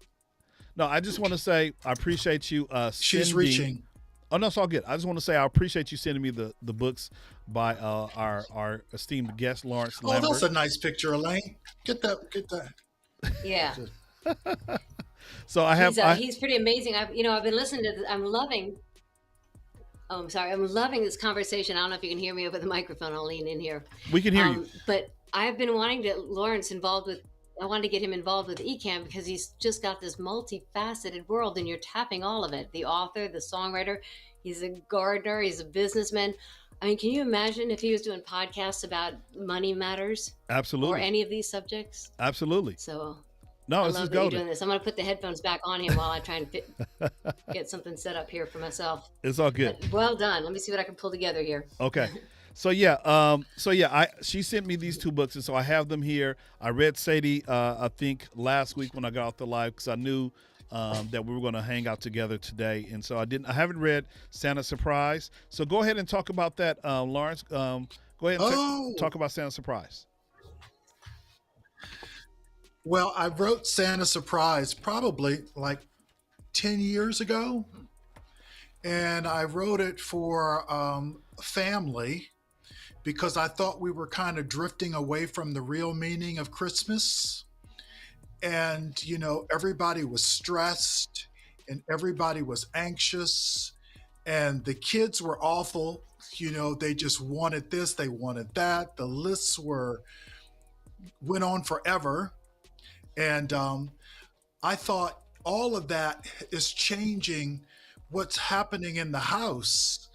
Speaker 1: No, I just want to say I appreciate you.
Speaker 2: She's reaching.
Speaker 1: Oh no, it's all good. I just want to say I appreciate you sending me the books by our esteemed guest Lawrence Lambert.
Speaker 2: Oh, that's a nice picture, Elaine. Get that.
Speaker 3: Yeah.
Speaker 1: So I have.
Speaker 3: He's pretty amazing. I've been listening to. I'm loving. Oh, I'm sorry. I'm loving this conversation. I don't know if you can hear me over the microphone. I'll lean in here.
Speaker 1: We can hear you.
Speaker 3: But I've been wanting to Lawrence involved with. I wanted to get him involved with ECAM because he's just got this multifaceted world, and you're tapping all of it. The author, the songwriter, he's a gardener, he's a businessman. I mean, can you imagine if he was doing podcasts about money matters?
Speaker 1: Absolutely.
Speaker 3: Or any of these subjects?
Speaker 1: Absolutely.
Speaker 3: So
Speaker 1: no,
Speaker 3: I
Speaker 1: this
Speaker 3: love
Speaker 1: is
Speaker 3: that you're
Speaker 1: golden.
Speaker 3: doing this. I'm going to put the headphones back on him while I try and get something set up here for myself.
Speaker 1: It's all good.
Speaker 3: But well done. Let me see what I can pull together here.
Speaker 1: Okay. So she sent me these two books, and so I have them here. I read Sadie, I think last week when I got off the live because I knew that we were going to hang out together today, and so I haven't read Santa's Surprise. So go ahead and talk about that, Lawrence. Go ahead and talk about Santa's Surprise.
Speaker 2: Well, I wrote Santa's Surprise probably like 10 years ago, and I wrote it for family because I thought we were kind of drifting away from the real meaning of Christmas. And, everybody was stressed and everybody was anxious and the kids were awful. They just wanted this, they wanted that. The lists went on forever. And I thought all of that is changing what's happening in the house.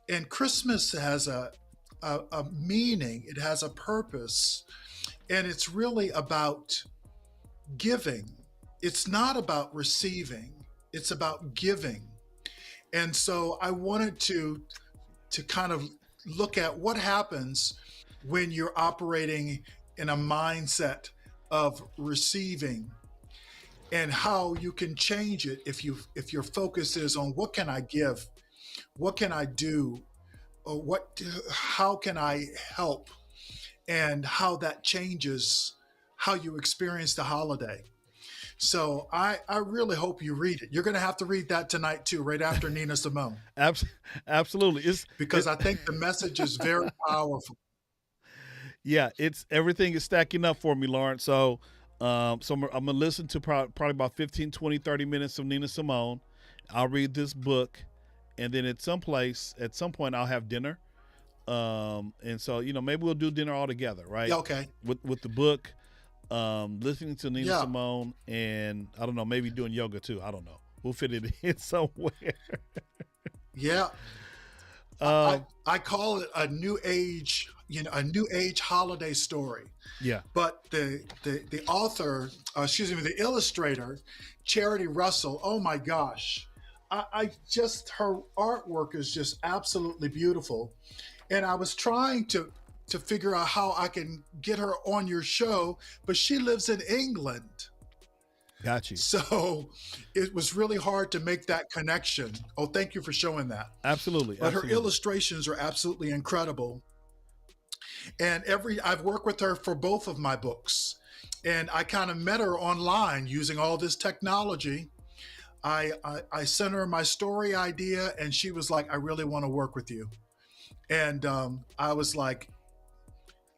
Speaker 2: And Christmas has a meaning, it has a purpose, and it's really about giving. It's not about receiving, it's about giving. And so I wanted to kind of look at what happens when you're operating in a mindset of receiving and how you can change it if your focus is on what can I give, what can I do, or how can I help, and how that changes how you experience the holiday. So I really hope you read it. You're going to have to read that tonight too, right after Nina Simone.
Speaker 1: Absolutely.
Speaker 2: Because I think the message is very powerful.
Speaker 1: Yeah, everything is stacking up for me, Lawrence. So I'm going to listen to probably about 15, 20, 30 minutes of Nina Simone. I'll read this book, and then at some point I'll have dinner. And so, maybe we'll do dinner all together, right?
Speaker 2: Yeah, okay.
Speaker 1: With the book, listening to Nina Simone, and I don't know, maybe doing yoga too. I don't know. We'll fit it in somewhere.
Speaker 2: Yeah. I call it a new age holiday story.
Speaker 1: Yeah.
Speaker 2: But the author, the illustrator, Charity Russell, oh my gosh. Her artwork is just absolutely beautiful. And I was trying to figure out how I can get her on your show, but she lives in England.
Speaker 1: Got you.
Speaker 2: So it was really hard to make that connection. Oh, thank you for showing that.
Speaker 1: Absolutely.
Speaker 2: But her illustrations are absolutely incredible. And I've worked with her for both of my books. And I kind of met her online using all this technology. I sent her my story idea, and she was like, "I really want to work with you." And I was like,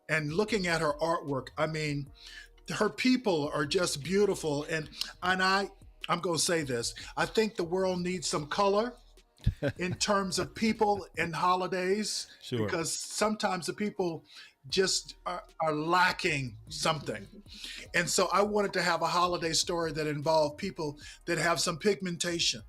Speaker 2: and looking at her artwork, I mean, her people are just beautiful. And I'm going to say this: I think the world needs some color in terms of people and holidays,
Speaker 1: Sure.
Speaker 2: because sometimes the people just are lacking something. And so I wanted to have a holiday story that involved people that have some pigmentation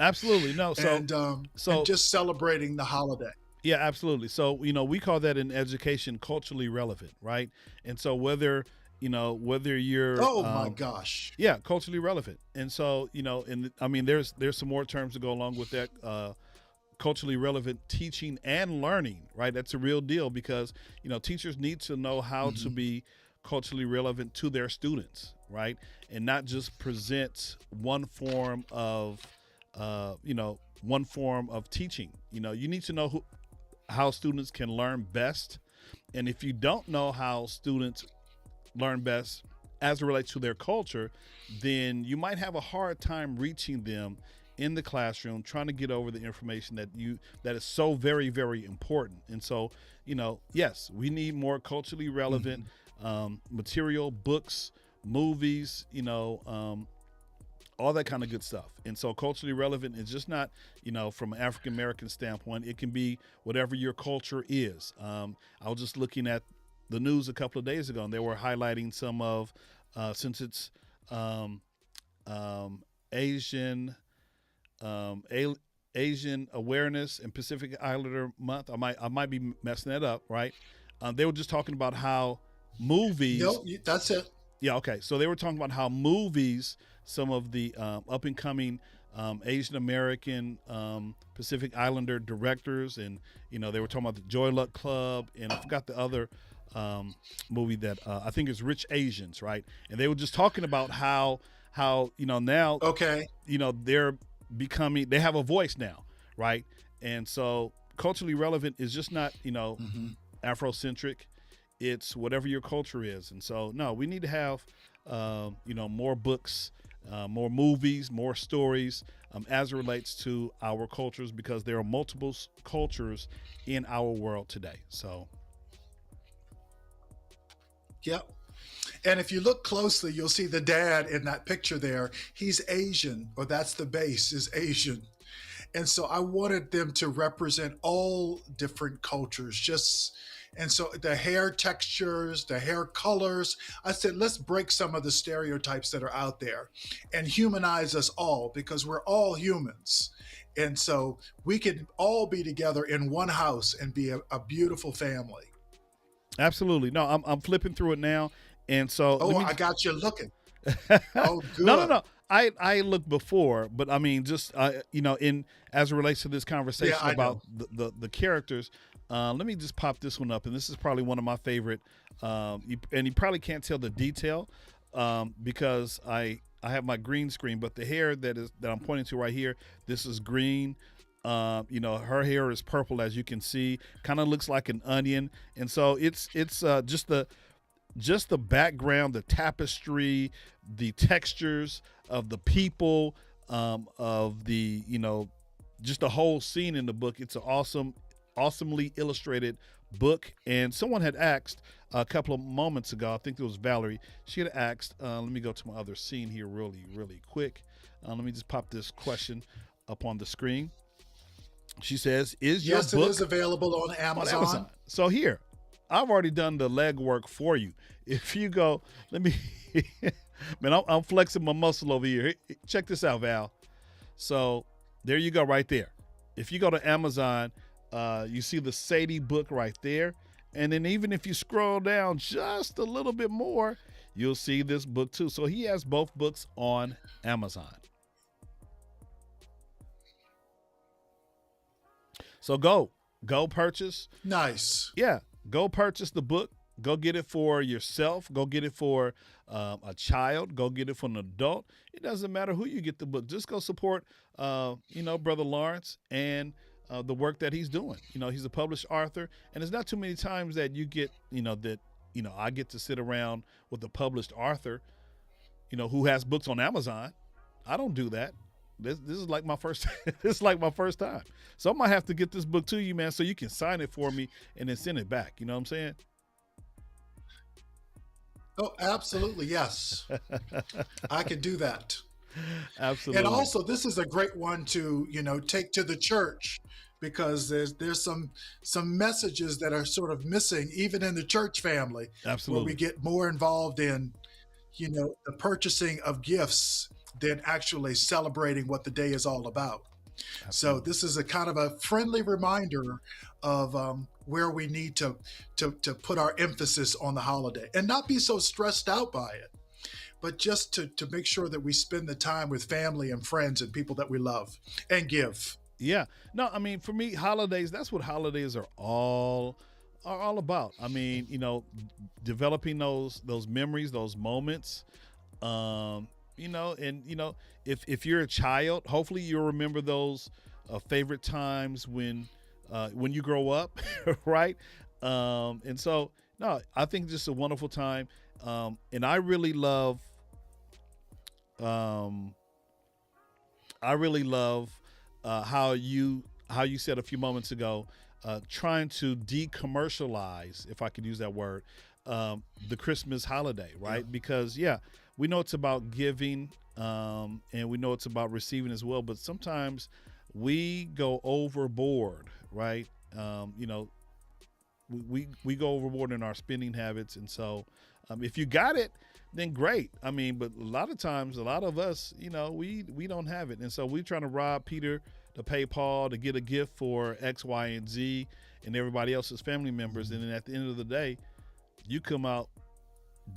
Speaker 1: Absolutely. No.
Speaker 2: and
Speaker 1: So
Speaker 2: just celebrating the holiday.
Speaker 1: yeah, absolutely. So, we call that in education culturally relevant, right? And so whether you're,
Speaker 2: Oh my gosh.
Speaker 1: yeah, culturally relevant. And so, and I mean, there's some more terms to go along with that. Culturally relevant teaching and learning, right? That's a real deal because, teachers need to know how to
Speaker 2: Mhm.
Speaker 1: be culturally relevant to their students, right? And not just present one form of teaching. You need to know how students can learn best. And if you don't know how students learn best as it relates to their culture, then you might have a hard time reaching them in the classroom, trying to get over the information that is so very, very important. And so, yes, we need more culturally relevant
Speaker 2: Mhm.
Speaker 1: material, books, movies, all that kind of good stuff. And so culturally relevant is just not, from an African American standpoint, it can be whatever your culture is. I was just looking at the news a couple of days ago, and they were highlighting some of, since it's um, Asian, um, A- Asian Awareness and Pacific Islander Month. I might be messing that up, right? They were just talking about how movies.
Speaker 2: No, that's it.
Speaker 1: Yeah, okay. So they were talking about how movies, some of the up and coming Asian American Pacific Islander directors, and they were talking about the Joy Luck Club, and I forgot the other movie that I think is Rich Asians, right? And they were just talking about how now
Speaker 2: Okay.
Speaker 1: they have a voice now, right? And so culturally relevant is just not
Speaker 2: Hmm.
Speaker 1: Afrocentric. It's whatever your culture is. And so, no, we need to have, more books, more movies, more stories as it relates to our cultures because there are multiple cultures in our world today. So,
Speaker 2: Yep. And if you look closely, you'll see the dad in that picture there. He's Asian, or that's the base, is Asian. And so I wanted them to represent all different cultures, just and so the hair textures, the hair colors. I said, let's break some of the stereotypes that are out there and humanize us all, because we're all humans. And so we can all be together in one house and be a beautiful family.
Speaker 1: absolutely. No, I'm flipping through it now. And so, let
Speaker 2: Oh,
Speaker 1: me.
Speaker 2: I got you looking. Oh,
Speaker 1: No, no,
Speaker 2: good.
Speaker 1: no. I looked before, but I mean, just in as it relates to this
Speaker 2: Yeah,
Speaker 1: conversation
Speaker 2: I
Speaker 1: about
Speaker 2: know.
Speaker 1: the characters. Let me just pop this one up, and this is probably one of my favorite. And you probably can't tell the detail because I have my green screen, but the hair that I'm pointing to right here, this is green. Her hair is purple, as you can see, kind of looks like an onion, and so it's just the background, the tapestry, the textures of the people, of the just the whole scene in the book. It's an awesomely illustrated book. And someone had asked a couple of moments ago, I think it was Valerie. She had asked. Let me go to my other scene here, really, really quick. Let me just pop this question up on the screen. She says, "Is your
Speaker 2: Yes, it is
Speaker 1: book
Speaker 2: available on
Speaker 1: on Amazon?"
Speaker 2: Amazon.
Speaker 1: So here, I've already done the legwork for you. If you go, let me, man, I'm flexing my muscle over here. Check this out, Val. So there you go, right there. If you go to Amazon, you see the Sadie book right there. And then even if you scroll down just a little bit more, you'll see this book too. So he has both books on Amazon. So go purchase.
Speaker 2: Nice.
Speaker 1: Yeah, go purchase the book. Go get it for yourself. Go get it for a child. Go get it for an adult. It doesn't matter who you get the book. Just go support, Brother Lawrence and the work that he's doing. He's a published author, and there's not too many times that you get, that I get to sit around with a published author, who has books on Amazon. I don't do that. This is like my first this is like my first time. So I might have to get this book to you, man, so you can sign it for me and then send it back. You know what I'm saying?
Speaker 2: Oh, absolutely. Yes. I can do that. And
Speaker 1: Absolutely.
Speaker 2: also, this is a great one to, take to the church, because there's some messages that are sort of missing even in the church family, where we
Speaker 1: Absolutely.
Speaker 2: get more involved in, the purchasing of gifts than actually celebrating what the day is all about. So
Speaker 1: Absolutely.
Speaker 2: this is a kind of a friendly reminder of where we need to put our emphasis on the holiday and not be so stressed out by it, but just to make sure that we spend the time with family and friends and people that we love and give.
Speaker 1: Yeah. No, I mean, for me, holidays, that's what holidays are all about. I mean, developing those memories, those moments. Um, and if you're a child, hopefully you'll remember those favorite times when you grow up, right? And so no, I think just a wonderful time. And um I really love how you said a few moments ago, trying to decommercialize, if I could use that word, the Christmas holiday,
Speaker 2: Yeah.
Speaker 1: right? Because yeah, we know it's about giving, and we know it's about receiving as well. But sometimes we go overboard, right? We go overboard in our spending habits, and so if you got it, then great. I mean, but a lot of times, a lot of us, we don't have it, and so we're trying to rob Peter to pay Paul to get a gift for X, Y, and Z, and everybody else's family members, and then at the end of the day, you come out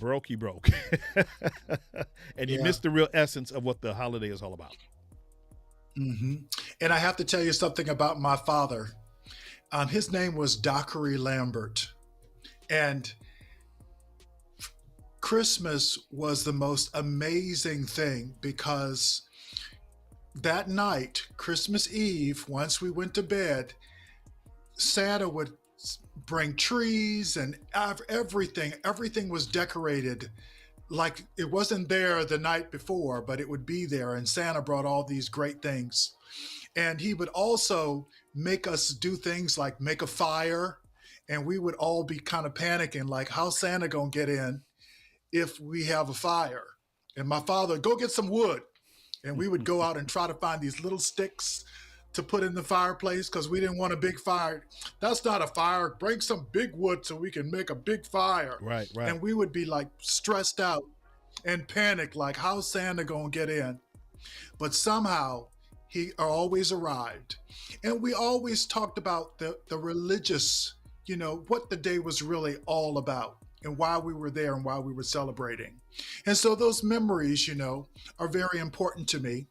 Speaker 1: brokey broke, and you
Speaker 2: Yeah.
Speaker 1: miss the real essence of what the holiday is all about.
Speaker 2: hmm And I have to tell you something about my father. His name was Dockery Lambert. And Christmas was the most amazing thing, because that night, Christmas Eve, once we went to bed, Santa would bring trees and everything. Everything was decorated like it wasn't there the night before, but it would be there. And Santa brought all these great things. And he would also make us do things like make a fire. And we would all be kind of panicking, like, how's Santa going to get in if we have a fire? And my father, go get some wood. And we would go out and try to find these little sticks to put in the fireplace, because we didn't want a big fire. That's not a fire. Bring some big wood so we can make a big fire.
Speaker 1: Right, right.
Speaker 2: And we would be like stressed out and panic, like, how's Santa going to get in? But somehow he always arrived. And we always talked about the religious, what the day was really all about and why we were there and why we were celebrating. And so those memories, are very important to me.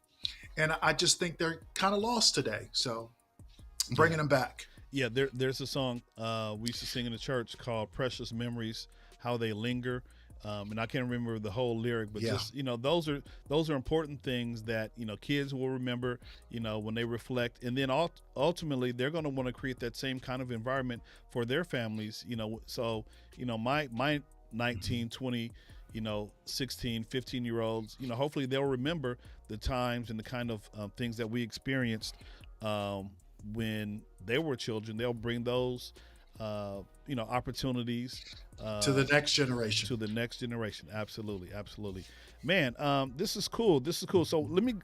Speaker 2: And I just think they're kind of lost today. So I'm
Speaker 1: Yeah.
Speaker 2: bringing them back.
Speaker 1: Yeah, there's a song we used to sing in the church called "Precious Memories," how they linger, and I can't remember the whole lyric, but
Speaker 2: Yeah.
Speaker 1: just those are important things that kids will remember, when they reflect, and then ultimately they're going to want to create that same kind of environment for their families, So my 19, 20, 16, 15-year olds, hopefully they'll remember the times and the kind of things that we experienced. When they were children, they'll bring those, opportunities
Speaker 2: To the
Speaker 1: uh,
Speaker 2: next generation.
Speaker 1: to the next generation. Absolutely, absolutely, man. This is cool. This is cool. So let me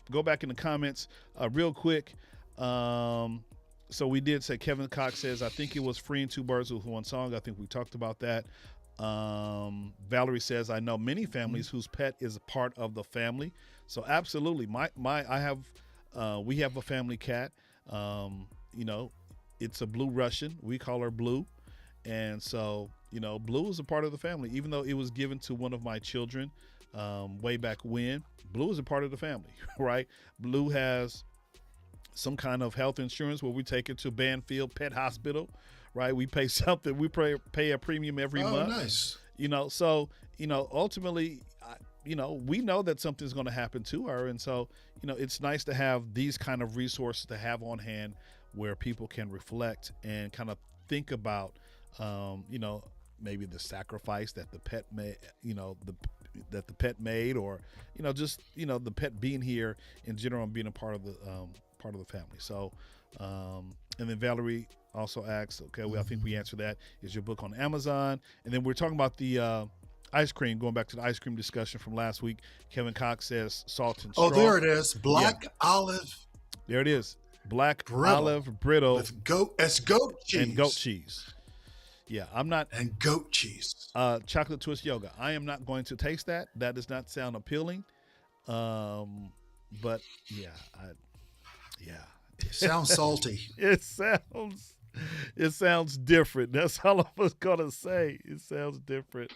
Speaker 1: go back in the comments real quick. So we did say Kevin Cox says, I think it was freeing two birds with one song. I think we talked about that. Valerie says, I know many families whose pet is a part of the family. So absolutely, we have a family cat. You know, it's a blue Russian. We call her Blue. And so, Blue is a part of the family, even though it was given to one of my children way back when. Blue is a part of the family, right? Blue has some kind of health insurance where we take it to Banfield Pet Hospital, right? We pay something, pay a premium every
Speaker 2: Oh,
Speaker 1: month,
Speaker 2: nice.
Speaker 1: so, ultimately, we know that something's going to happen to her. And so, it's nice to have these kind of resources to have on hand where people can reflect and kind of think about, maybe the sacrifice that the pet made, that the pet made, or just the pet being here in general and being a part of the family. So, and then Valerie also asks, okay, well, I think we answered that. Is your book on Amazon? And then we're talking about the ice cream. Going back to the ice cream discussion from last week, Kevin Cox says salt and straw.
Speaker 2: Oh, there it is. Black olive.
Speaker 1: There it is. Black
Speaker 2: Brittle.
Speaker 1: olive brittle
Speaker 2: With goat. It's goat cheese.
Speaker 1: and goat cheese. Yeah, I'm not.
Speaker 2: And goat cheese.
Speaker 1: Chocolate twist yoga. I am not going to taste that. That does not sound appealing. But yeah,
Speaker 2: It sounds salty.
Speaker 1: it sounds different. That's all I was gonna say. It sounds different.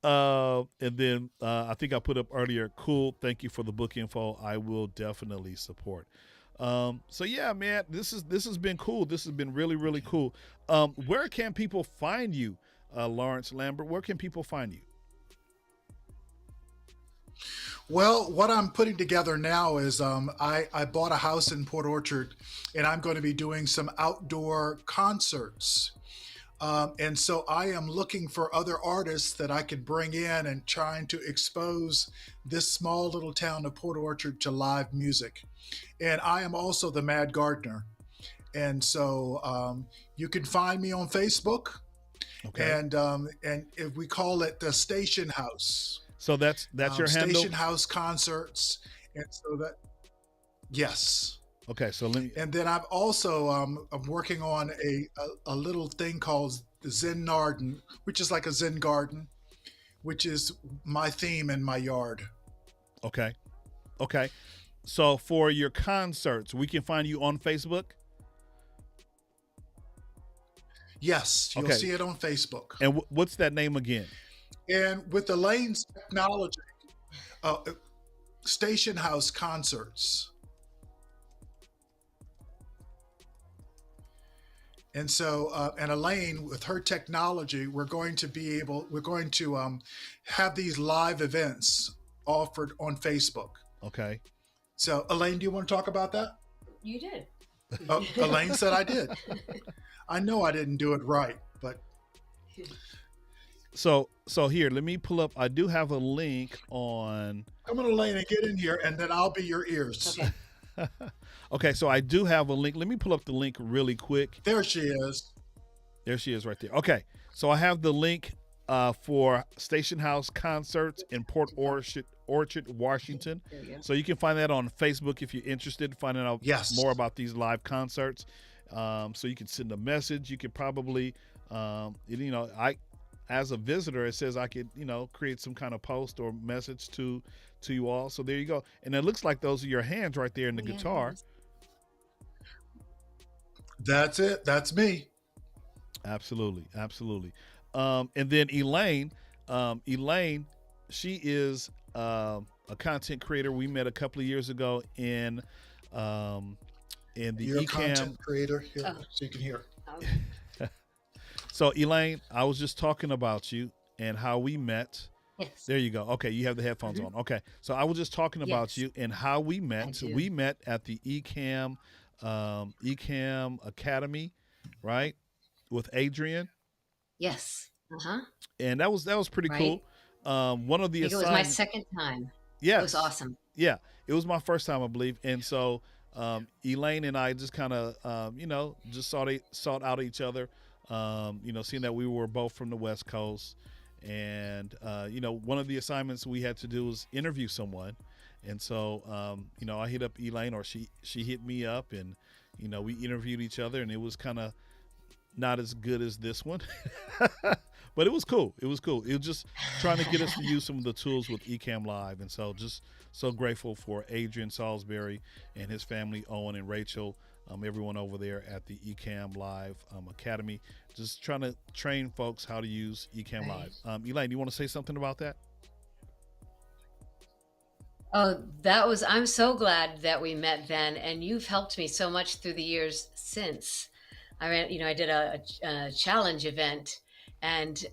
Speaker 1: And then I think I put up earlier. Cool. Thank you for the book info. I will definitely support. So yeah, man, this has been cool. This has been really, really cool. Where can people find you, Lawrence Lambert? Where can people find you?
Speaker 2: Well, what I'm putting together now is I bought a house in Port Orchard, and I'm going to be doing some outdoor concerts. And so I am looking for other artists that I could bring in and trying to expose this small little town of Port Orchard to live music. And I am also the Mad Gardener. And so you can find me on Facebook.
Speaker 1: Okay.
Speaker 2: And if we call it the Station House.
Speaker 1: So that's your handle.
Speaker 2: Station House Concerts. And so that, yes.
Speaker 1: Okay, so let me.
Speaker 2: And then I've also I'm working on a little thing called the Zen Garden, which is like a Zen garden, which is my theme in my yard.
Speaker 1: Okay. So for your concerts, we can find you on Facebook.
Speaker 2: Yes, you'll
Speaker 1: Okay.
Speaker 2: see it on Facebook.
Speaker 1: And what's that name again?
Speaker 2: And with Elaine's technology, Station House Concerts. And so, and Elaine, with her technology, we're going to have these live events offered on Facebook.
Speaker 1: Okay.
Speaker 2: So, Elaine, do you want to talk about that?
Speaker 3: You did.
Speaker 2: Elaine said I did. I know I didn't do it right, but
Speaker 1: So here, let me pull up. I do have a link on.
Speaker 2: come on, Elaine, and get in here, and then I'll be your ears.
Speaker 3: Okay.
Speaker 1: Okay, so I do have a link. Let me pull up the link really quick.
Speaker 2: There she is.
Speaker 1: There she is right there. Okay, so I have the link for Station House Concerts in Port Orchard, Washington.
Speaker 3: There you go.
Speaker 1: So you can find that on Facebook if you're interested in finding out
Speaker 2: Yes.
Speaker 1: more about these live concerts. So you can send a message. You could probably, as a visitor, it says I could, create some kind of post or message to you all. So there you go. And it looks like those are your hands right there in the
Speaker 3: Yeah,
Speaker 1: guitar.
Speaker 2: That's it. That's me.
Speaker 1: Absolutely. And then Elaine, she is a content creator. We met a couple of years ago in the
Speaker 2: You're a
Speaker 1: ECAM.
Speaker 2: content creator, here,
Speaker 3: Oh.
Speaker 2: so you can hear.
Speaker 3: Oh,
Speaker 1: So Elaine, I was just talking about you and how we met.
Speaker 3: yes.
Speaker 1: There you go. Okay, you have the headphones on. Okay, so I was just talking about
Speaker 3: Yes.
Speaker 1: you and how we met.
Speaker 3: I do.
Speaker 1: We met at the ECAM Academy, right, with Adrian,
Speaker 3: Yes. Uh-huh.
Speaker 1: and that was pretty
Speaker 3: Right.
Speaker 1: cool. One of
Speaker 3: I
Speaker 1: the
Speaker 3: think it was my second time.
Speaker 1: yes,
Speaker 3: It was awesome.
Speaker 1: yeah, it was my first time, I believe, and so Elaine and I just kind of just sought out each other, seeing that we were both from the West Coast, and one of the assignments we had to do was interview someone, and so I hit up Elaine, or she hit me up, and we interviewed each other, and it was kind of not as good as this one. But it was cool. It was just trying to get us to use some of the tools with Ecamm Live. And so just so grateful for Adrian Salisbury and his family, Owen and Rachel, everyone over there at the Ecamm Live Academy, just trying to train folks how to use Ecamm
Speaker 3: Right.
Speaker 1: Live. Elaine, you want to say something about that?
Speaker 3: Oh, I'm so glad that we met then, and you've helped me so much through the years since. I did a challenge event, and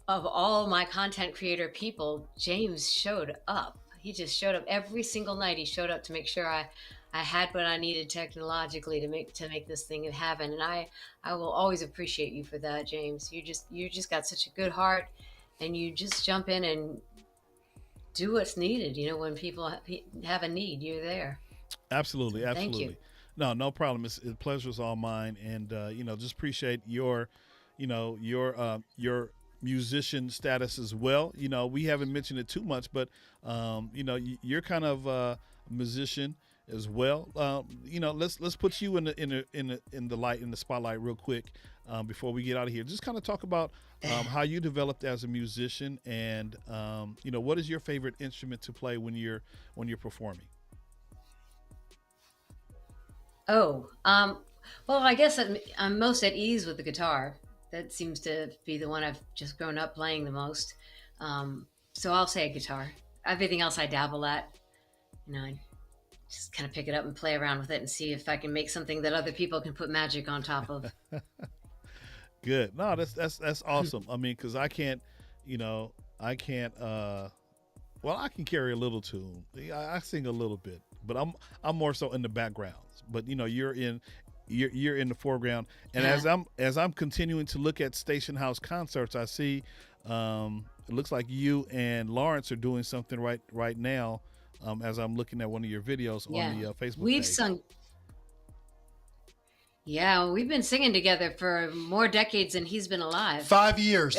Speaker 3: of all my content creator people, James showed up. He just showed up every single night. He showed up to make sure I I had what I needed technologically to make this thing happen. And I will always appreciate you for that, James. You just got such a good heart, and you just jump in and do what's needed. You know, when people have a need, you're there.
Speaker 1: Absolutely,
Speaker 3: So thank you.
Speaker 1: absolutely. No, no problem. The pleasure's all mine, and just appreciate your musician status as well. We haven't mentioned it too much, but you're kind of a musician as well. Let's put you in the light, in the spotlight real quick, before we get out of here. Just kind of talk about how you developed as a musician, and what is your favorite instrument to play when you're performing.
Speaker 3: Oh, well, I guess I'm most at ease with the guitar. That seems to be the one I've just grown up playing the most. So I'll say a guitar. Everything else I dabble at. I just kind of pick it up and play around with it and see if I can make something that other people can put magic on top of.
Speaker 1: Good. No, that's awesome. I mean, because I can't. Well, I can carry a little tune. I sing a little bit, but I'm more so in the background. But you're in the foreground. And as I'm continuing to look at Station House concerts, I see it looks like you and Lawrence are doing something right now. As I'm looking at one of your videos
Speaker 3: Yeah.
Speaker 1: on the Facebook
Speaker 3: We've
Speaker 1: page.
Speaker 3: sung, yeah, we've been singing together for more decades than he's been alive.
Speaker 2: 5 years.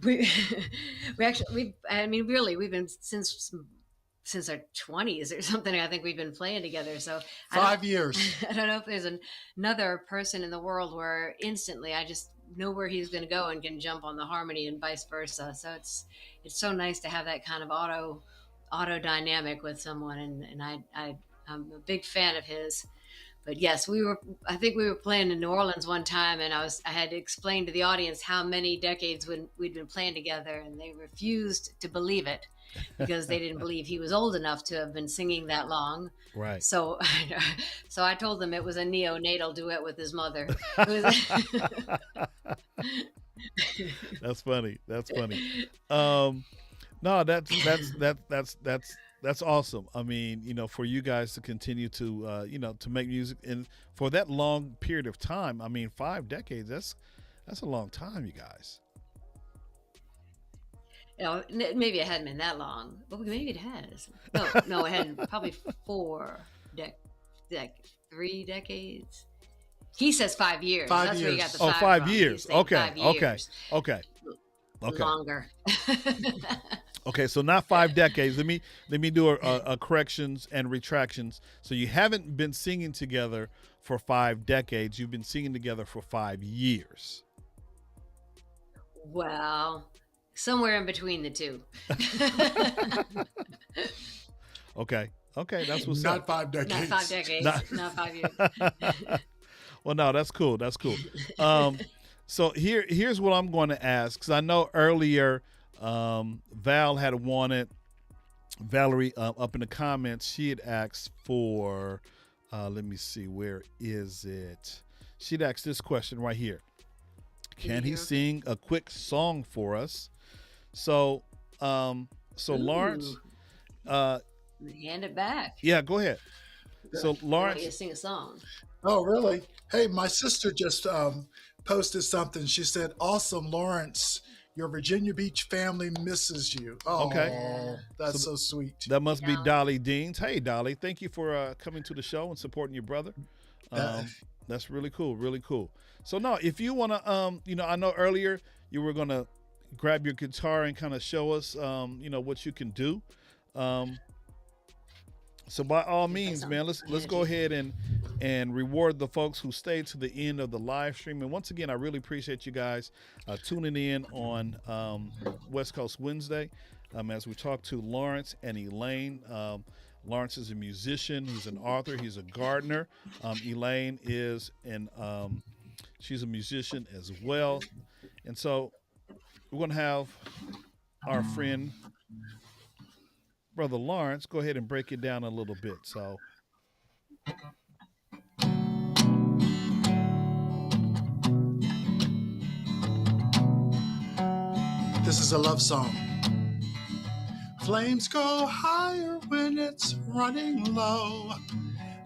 Speaker 3: we we actually I mean, really, we've been since our 20s or something. I think we've been playing together. So I don't
Speaker 2: 5 years.
Speaker 3: I don't know if there's another person in the world where instantly I just know where he's going to go and can jump on the harmony, and vice versa. So it's so nice to have that kind of auto dynamic with someone, and I'm a big fan of his. But yes, I think we were playing in New Orleans one time, and I had to explain to the audience how many decades when we'd been playing together, and they refused to believe it because they didn't believe he was old enough to have been singing that long.
Speaker 1: Right.
Speaker 3: So, so I told them it was a neonatal duet with his mother. It was,
Speaker 1: That's funny. That's funny. Um, no, that's awesome. I mean, for you guys to continue to make music, and for that long period of time. I mean, 5 decades. That's a long time, you guys.
Speaker 3: maybe it hadn't been that long, but maybe it has. No, it hadn't. Probably like 3 decades. He says 5 years.
Speaker 2: 5
Speaker 3: That's where you got
Speaker 2: years.
Speaker 3: the
Speaker 1: Oh,
Speaker 3: five
Speaker 1: five
Speaker 3: from. He's
Speaker 1: years.
Speaker 3: saying
Speaker 1: Okay.
Speaker 3: five
Speaker 1: Okay.
Speaker 3: years.
Speaker 1: Okay. Okay.
Speaker 3: Longer.
Speaker 1: Okay. So not 5 decades. Let me do a corrections and retractions. So you haven't been singing together for 5 decades. You've been singing together for 5 years.
Speaker 3: Well, somewhere in between the two.
Speaker 1: Okay. Okay. That's what's
Speaker 2: Not
Speaker 1: up.
Speaker 2: 5 decades.
Speaker 3: Not 5 decades.
Speaker 1: Not-
Speaker 3: Not 5 years.
Speaker 1: Well, no, that's cool. That's cool. So here's what I'm going to ask, because I know earlier Val had wanted Valerie up in the comments. She had asked for, let me see, where is it? She'd asked this question right here. Can he sing a quick song for us? So, Lawrence, uh,
Speaker 3: Hand it back.
Speaker 1: yeah, go ahead. So
Speaker 3: I want you to
Speaker 1: Lawrence,
Speaker 3: sing a song.
Speaker 2: Oh, really? Hey, my sister just posted something. She said, "Awesome, Lawrence. Your Virginia Beach family misses you." Oh,
Speaker 1: Okay.
Speaker 2: that's
Speaker 1: So
Speaker 2: so sweet.
Speaker 1: that must be
Speaker 3: Yeah.
Speaker 1: Dolly Deans. Hey, Dolly, thank you for coming to the show and supporting your brother.
Speaker 2: Uh,
Speaker 1: That's really cool, really cool. So now, if you want to, I know earlier you were gonna grab your guitar and kind of show us, what you can do. Um, so by all means,
Speaker 3: sounds
Speaker 1: man, let's go ahead and reward the folks who stayed to the end of the live stream. And once again, I really appreciate you guys tuning in on West Coast Wednesday as we talk to Lawrence and Elaine. Lawrence is a musician. He's an author. He's a gardener. Elaine is she's a musician as well. And so we're going to have our friend, Brother Lawrence, go ahead and break it down a little bit. So,
Speaker 2: This is a love song Flames go higher when it's running low.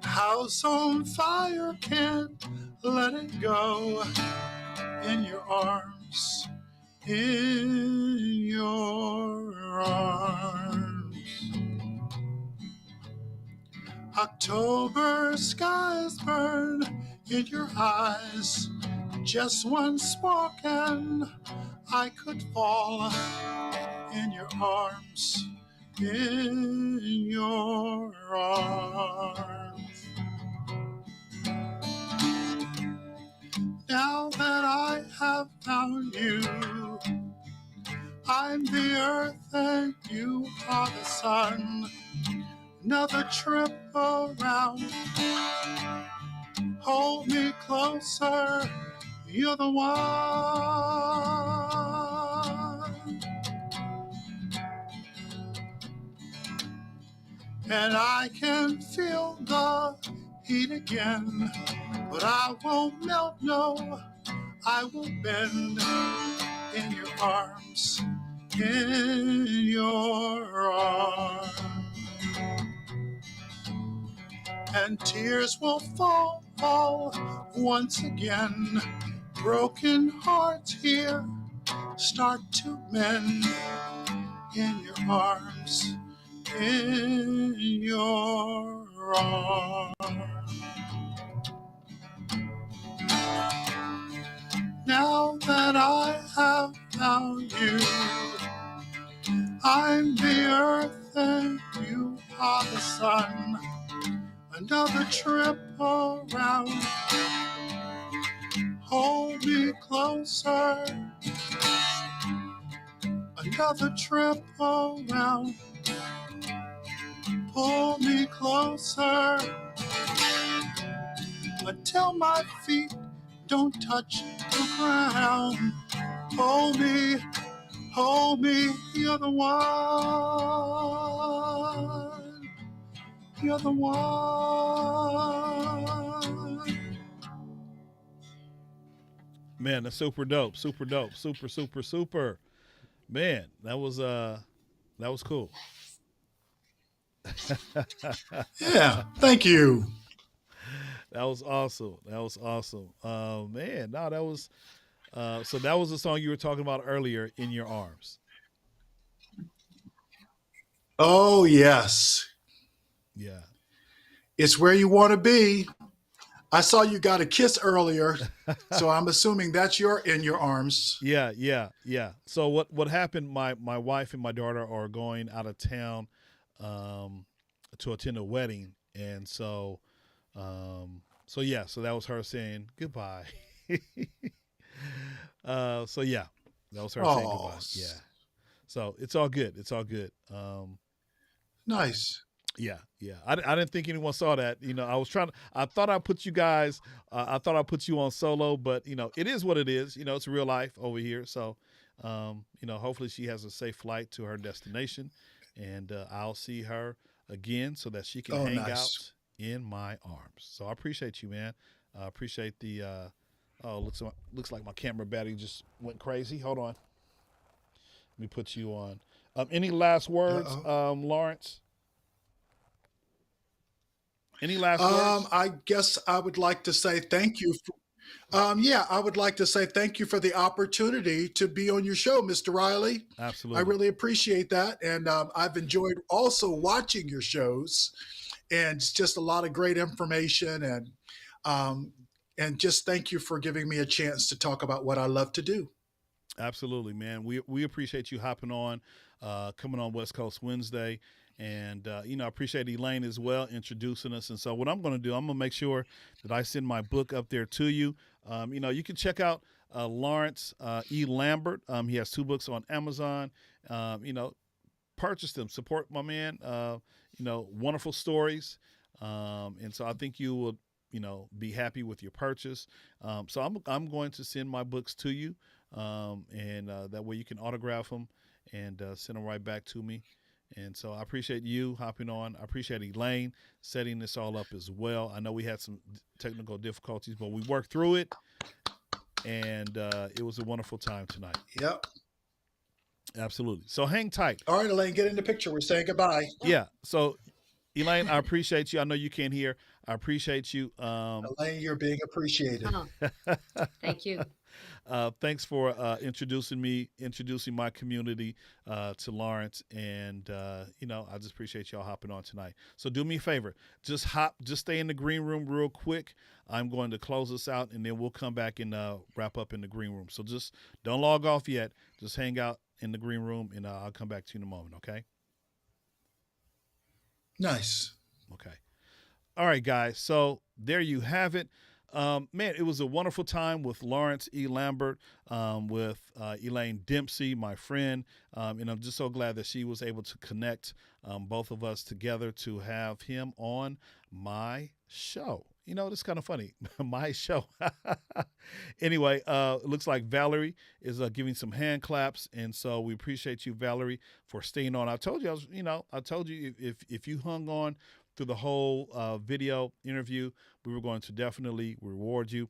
Speaker 2: House on fire, can't let it go. In your arms, in your arms. October skies burn in your eyes. Just one spark and I could fall in your arms, in your arms. Now that I have found you, I'm the earth and you are the sun. Another trip around. Hold me closer, you're the one. And I can feel the heat again, but I won't melt, no, I will bend in your arms, in your arms. And tears will fall once again. Broken hearts here start to mend in your arms, in your arms. Now that I have found you, I'm the earth and you are the sun. Another trip around. Hold me closer. Another trip around. Pull me closer until my feet don't touch the ground. Hold me, you're the one. You're the one.
Speaker 1: Man, that's super dope. Super dope. Super. Man, that was cool.
Speaker 2: Yeah, thank you.
Speaker 1: That was awesome. That was awesome. Man, no, that was so that was the song you were talking about earlier, In Your Arms.
Speaker 2: Oh, yes.
Speaker 1: Yeah.
Speaker 2: It's where you want to be. I saw you got a kiss earlier, so I'm assuming that's your in your arms.
Speaker 1: Yeah. So what happened? My wife and my daughter are going out of town to attend a wedding, and so yeah, so that was her saying goodbye. So yeah, that was her saying
Speaker 2: Oh,
Speaker 1: goodbye. Yeah. So it's all good. It's all good.
Speaker 2: nice.
Speaker 1: Yeah. I didn't think anyone saw that. You know, I thought I put you guys, I thought I put you on solo, but you know, it is what it is. You know, it's real life over here. So, you know, hopefully she has a safe flight to her destination, and I'll see her again so that she can
Speaker 2: Oh,
Speaker 1: hang
Speaker 2: nice.
Speaker 1: out in my arms. So I appreciate you, man. I appreciate the. Oh, looks like my camera battery just went crazy. Hold on, let me put you on. Any last words,
Speaker 2: Uh-oh.
Speaker 1: Lawrence? Any last words?
Speaker 2: I guess I would like to say thank you. Yeah, I would like to say thank you for the opportunity to be on your show, Mr. Riley. I
Speaker 1: Absolutely.
Speaker 2: really appreciate that. And I've enjoyed also watching your shows, and it's just a lot of great information. Um, and just thank you for giving me a chance to talk about what I love to do.
Speaker 1: Absolutely, man. We appreciate you hopping on, coming on West Coast Wednesday, and you know, I appreciate Elaine as well introducing us. And so, what I'm going to do, I'm going to make sure that I send my book up there to you. You know, you can check out Lawrence E. Lambert. He has two books on Amazon. You know, purchase them, support my man. You know, wonderful stories, and so I think you will, you know, be happy with your purchase. So I'm going to send my books to you, and that way you can autograph them and send them right back to me. And so I appreciate you hopping on. I appreciate Elaine setting this all up as well. I know we had some technical difficulties, but we worked through it, and it was a wonderful time tonight.
Speaker 2: Yep.
Speaker 1: Absolutely. So hang tight.
Speaker 2: All right, Elaine, get in the picture. We're saying goodbye.
Speaker 1: Yeah. So Elaine, I appreciate you. I know you can't hear. I appreciate you.
Speaker 2: Elaine, you're being appreciated.
Speaker 3: Oh, thank you.
Speaker 1: Thanks for introducing my community to Lawrence, and I just appreciate y'all hopping on tonight. So do me a favor, just stay in the green room real quick. I'm going to close this out, and then we'll come back and wrap up in the green room. So just don't log off yet. Just hang out in the green room, and I'll come back to you in a moment. Okay?
Speaker 2: Nice.
Speaker 1: Okay. All right, guys. So there you have it. Man, it was a wonderful time with Lawrence E. Lambert, with Elaine Dempsey, my friend. And I'm just so glad that she was able to connect both of us together to have him on my show. It's kind of funny. My show. Anyway, it looks like Valerie is giving some hand claps. And so we appreciate you, Valerie, for staying on. I told you, I told you if you hung on through the whole video interview, we were going to definitely reward you.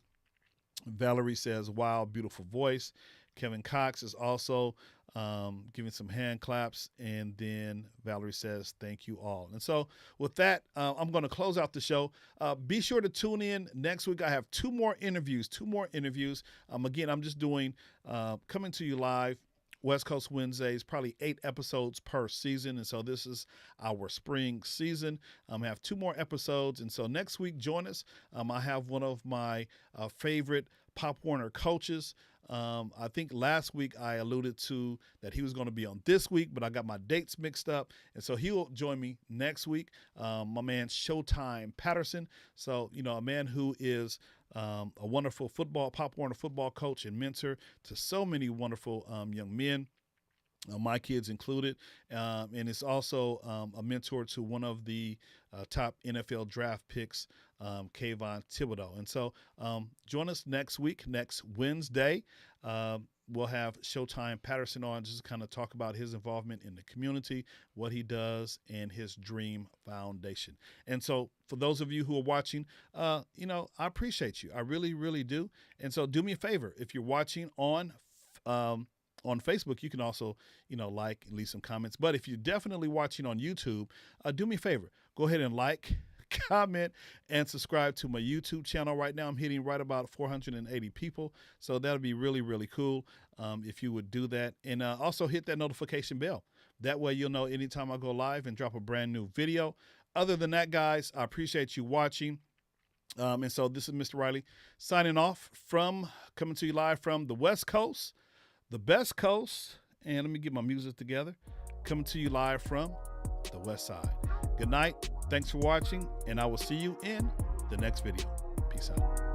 Speaker 1: Valerie says, wow, beautiful voice. Kevin Cox is also giving some hand claps. And then Valerie says, thank you all. And so with that, I'm going to close out the show. Be sure to tune in next week. I have two more interviews. Again, I'm just doing coming to you live West Coast Wednesdays, probably 8 episodes per season. And so this is our spring season. I have 2 more episodes. And so next week, join us. I have one of my favorite Pop Warner coaches. I think last week I alluded to that he was going to be on this week, but I got my dates mixed up. And so he'll join me next week. My man, Showtime Patterson. So, a man who is a wonderful Pop Warner football coach and mentor to so many wonderful young men, my kids included, and it's also a mentor to one of the top NFL draft picks, Kayvon Thibodeau. And so join us next week, next Wednesday. We'll have Showtime Patterson on just to kind of talk about his involvement in the community, what he does, and his Dream Foundation. And so for those of you who are watching, I appreciate you. I really, really do. And so do me a favor. If you're watching on Facebook, you can also, like and leave some comments. But if you're definitely watching on YouTube, do me a favor. Go ahead and like, comment, and subscribe to my YouTube channel. Right now, I'm hitting right about 480 people. So that'll be really, really cool if you would do that. And also hit that notification bell. That way you'll know anytime I go live and drop a brand new video. Other than that, guys, I appreciate you watching. And so this is Mr. Riley signing off coming to you live from the West Coast, the best coast, and let me get my music together, coming to you live from the West Side. Good night. Thanks for watching, and I will see you in the next video. Peace out.